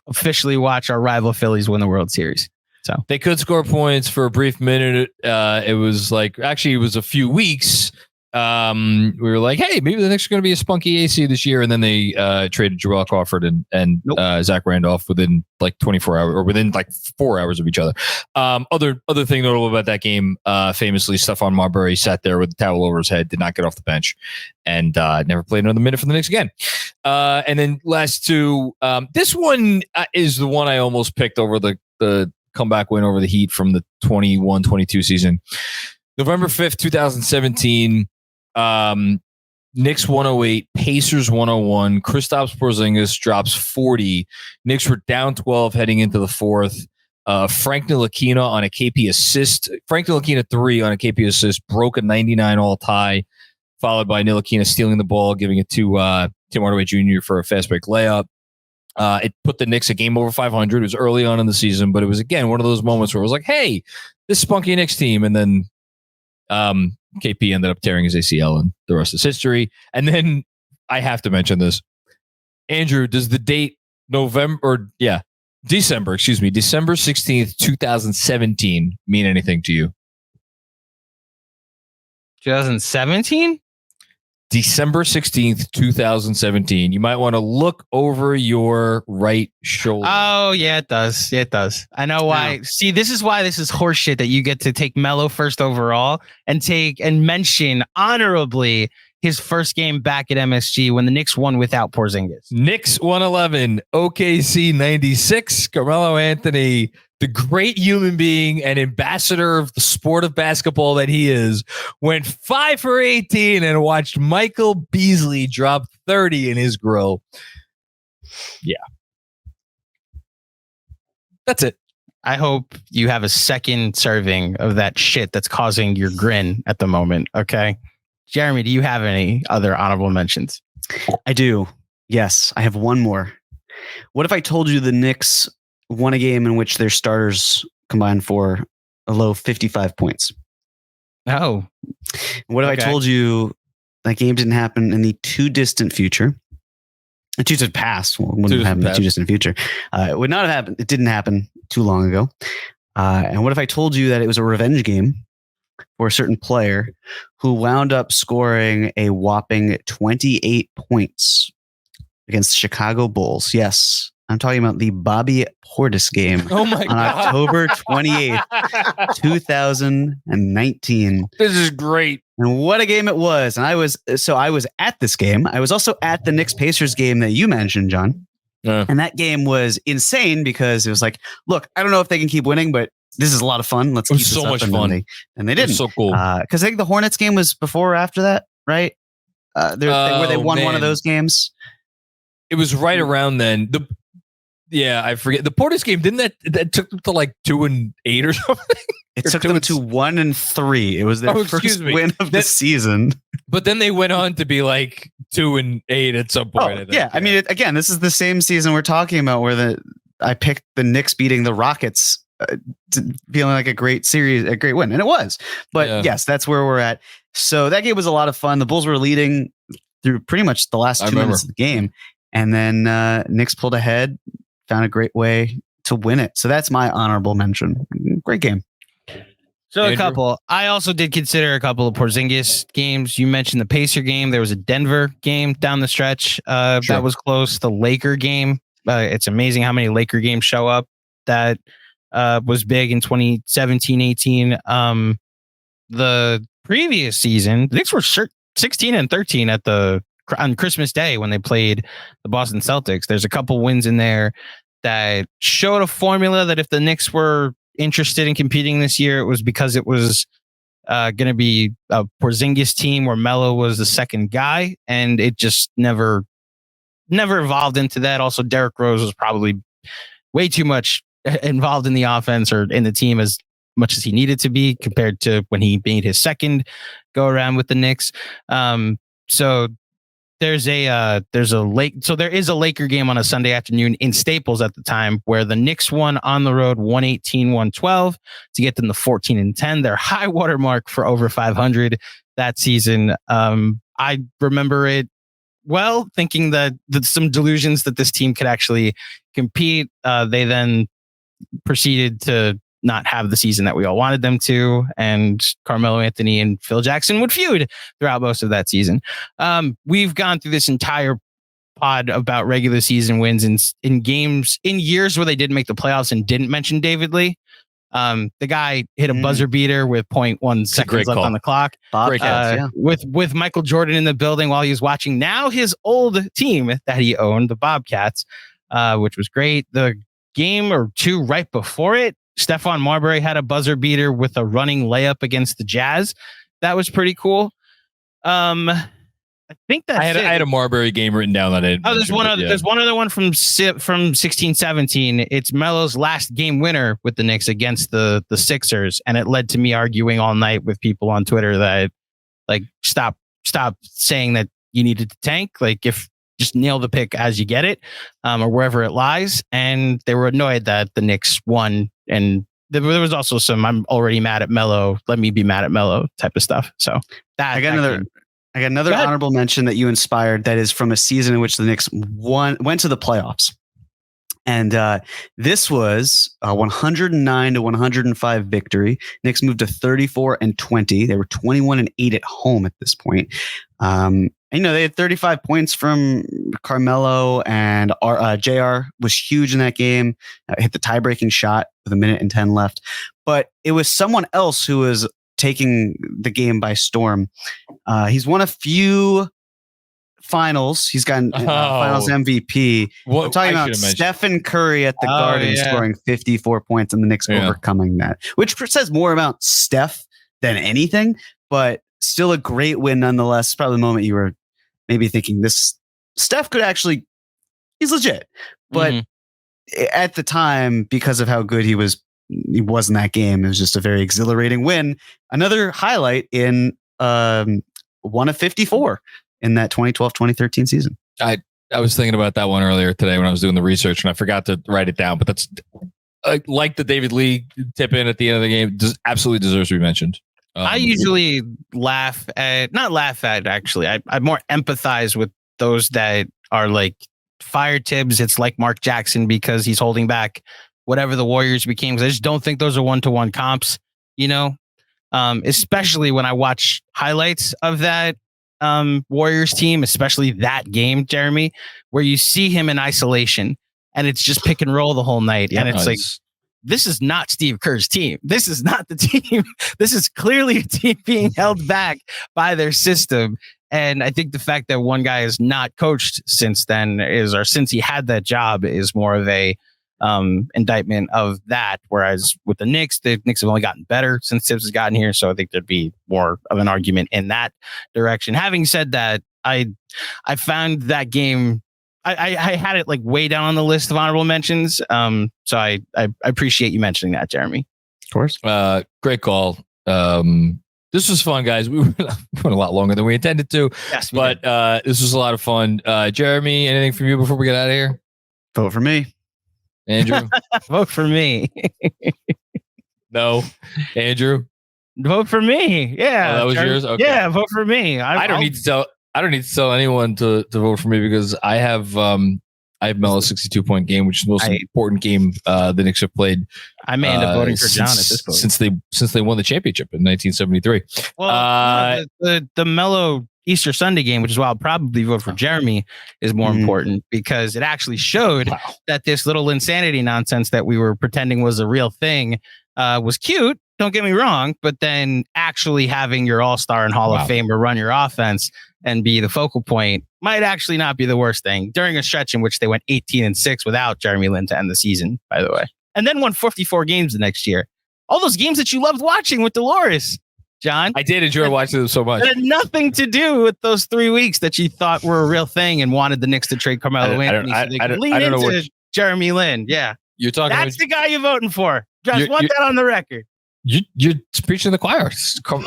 officially watch our rival Phillies win the World Series. So they could score points for a brief minute. It was a few weeks. We were like, hey, maybe the Knicks are going to be a spunky AC this year. And then they traded Joel Crawford and Zach Randolph within 24 hours or within 4 hours of each other. Other thing notable about that game, famously, Stephon Marbury sat there with a towel over his head, did not get off the bench, and never played another minute for the Knicks again. And then last two, this one is the one I almost picked over the comeback win over the Heat from the 21-22 season. November 5th, 2017. Knicks 108, Pacers 101. Kristaps Porzingis drops 40. Knicks were down 12 heading into the fourth. Frank Ntilikina on a KP assist. Frank Ntilikina 3 on a KP assist broke a 99 all tie, followed by Ntilikina stealing the ball, giving it to Tim Hardaway Jr. for a fast break layup. It put the Knicks a game over 500. It was early on in the season, but it was again one of those moments where it was like, hey, this spunky Knicks team, and then KP ended up tearing his ACL, and the rest is history. And then I have to mention this. Andrew, does the date December 16th, 2017 mean anything to you? 2017? December 16th, 2017. You might want to look over your right shoulder. Oh, yeah, it does. Yeah, it does. I know why. Yeah. See, this is why this is horseshit that you get to take Melo first overall and mention honorably his first game back at MSG when the Knicks won without Porzingis. Knicks 111, OKC 96, Carmelo Anthony, the great human being and ambassador of the sport of basketball that he is, went 5 for 18 and watched Michael Beasley drop 30 in his grill. Yeah. That's it. I hope you have a second serving of that shit that's causing your grin at the moment. Okay. Jeremy, do you have any other honorable mentions? I do. Yes, I have one more. What if I told you the Knicks won a game in which their starters combined for a low 55 points? Oh. What if I told you that game didn't happen in the too distant future? The too distant past. Well, it wouldn't happen in the too distant future. It would not have happened. It didn't happen too long ago. And what if I told you that it was a revenge game for a certain player who wound up scoring a whopping 28 points against the Chicago Bulls? Yes, I'm talking about the Bobby Portis game on October 28th, 2019. This is great. And what a game it was. And I was at this game. I was also at the Knicks Pacers game that you mentioned, John. And that game was insane because it was like, look, I don't know if they can keep winning, but this is a lot of fun. Let's keep this so up. Much fun. And they didn't. So cool. Because I think the Hornets game was before or after that, right? Where they won one of those games. It was right around then. I forget. The Portis game, didn't that took them to 2-8 or something? It took them to 1-3. It was their first win of the season. But then they went on to be 2-8 at some point. I mean, again, this is the same season we're talking about where I picked the Knicks beating the Rockets, feeling like a great series, a great win, and it was. But yes, that's where we're at. So that game was a lot of fun. The Bulls were leading through pretty much the last 2 minutes of the game, and then Knicks pulled ahead, found a great way to win it. So that's my honorable mention. Great game. So Andrew? A couple. I also did consider a couple of Porzingis games. You mentioned the Pacer game. There was a Denver game down the stretch that was close. The Laker game. It's amazing how many Laker games show up. That was big in 2017-18. The previous season, the Knicks were 16-13 on Christmas Day when they played the Boston Celtics. There's a couple wins in there that showed a formula that if the Knicks were interested in competing this year, it was because it was going to be a Porzingis team where Melo was the second guy, and it just never evolved into that. Also, Derrick Rose was probably way too much involved in the offense or in the team as much as he needed to be compared to when he made his second go around with the Knicks. So there is a Laker game on a Sunday afternoon in Staples at the time where the Knicks won on the road 118-112 to get them to 14-10, their high water mark for over 500 that season. I remember it well, thinking that some delusions that this team could actually compete. They then proceeded to not have the season that we all wanted them to, and Carmelo Anthony and Phil Jackson would feud throughout most of that season. We've gone through this entire pod about regular season wins in games in years where they didn't make the playoffs and didn't mention David Lee. The guy hit a buzzer beater with 0.1 seconds left on the clock. With Michael Jordan in the building while he was watching now his old team that he owned, the Bobcats, which was great. The game or two right before it, Stephon Marbury had a buzzer beater with a running layup against the Jazz. That was pretty cool. I think that's I had a Marbury game written down that I didn't mention, there's one other one from 16-17. It's Melo's last game winner with the Knicks against the Sixers, and it led to me arguing all night with people on Twitter that like stop saying that you needed to tank. Like if just nail the pick as you get it, or wherever it lies. And they were annoyed that the Knicks won. And there was also some I'm already mad at Melo, let me be mad at Melo type of stuff. So I got another honorable mention that you inspired. That is from a season in which the Knicks went to the playoffs. And this was a 109-105 victory. Knicks moved to 34-20. They were 21-8 at home at this point. They had 35 points from Carmelo, and JR was huge in that game. Hit the tie-breaking shot with 1:10 left. But it was someone else who was taking the game by storm. He's won a few finals. He's gotten finals MVP. I'm talking about Stephen Curry at the Garden scoring 54 points and the Knicks overcoming that, which says more about Steph than anything, but still a great win nonetheless. Probably the moment you were maybe thinking this Steph could actually, he's legit. But at the time, because of how good he was in that game, it was just a very exhilarating win. Another highlight in 1 of 54 in that 2012-2013 season. I was thinking about that one earlier today when I was doing the research, and I forgot to write it down, but that's like the David Lee tip in at the end of the game, absolutely deserves to be mentioned. I usually not laugh at, actually. I more empathize with those that are like fire Tibbs. It's like Mark Jackson because he's holding back whatever the Warriors became. I just don't think those are one-to-one comps, especially when I watch highlights of that Warriors team, especially that game, Jeremy, where you see him in isolation and it's just pick and roll the whole night. And it's like, this is not Steve Kerr's team. This is not the team. This is clearly a team being held back by their system. And I think the fact that one guy is not coached since then since he had that job is more of a indictment of that. Whereas with the Knicks have only gotten better since Tibbs has gotten here. So I think there'd be more of an argument in that direction. Having said that, I found that game, I had it like way down on the list of honorable mentions. So I appreciate you mentioning that, Jeremy. Of course. Great call. This was fun, guys. We went a lot longer than we intended to. Yes, but this was a lot of fun. Jeremy, anything from you before we get out of here? Vote for me. Andrew? Vote for me. No. Andrew? Vote for me. Yeah. That was yours? Okay. Yeah, vote for me. I don't need to tell anyone to vote for me because I have Melo's 62-point game, which is the most important game the Knicks have played. I may end up voting for John at this point since they won the championship in 1973. Well, the Melo Easter Sunday game, which is why I'll probably vote for Jeremy, is more important because it actually showed that this little insanity nonsense that we were pretending was a real thing was cute. Don't get me wrong, but then actually having your all-star and Hall of Famer run your offense and be the focal point might actually not be the worst thing during a stretch in which they went 18-6 without Jeremy Lin to end the season, by the way. And then won 54 games the next year. All those games that you loved watching with Dolores. John. I did enjoy watching them so much. It had nothing to do with those 3 weeks that you thought were a real thing and wanted the Knicks to trade Carmelo Anthony so they could lean into Jeremy Lin. Yeah. You're talking That's the guy you're voting for. Just want that on the record. You're preaching to the choir.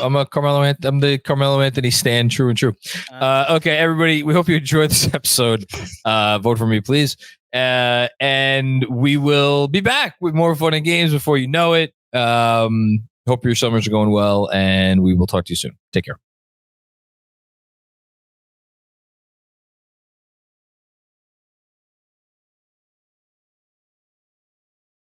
I'm the Carmelo Anthony stan, true and true. Okay, everybody, we hope you enjoyed this episode. Vote for me, please. And we will be back with more fun and games before you know it. Hope your summers are going well, and we will talk to you soon. Take care.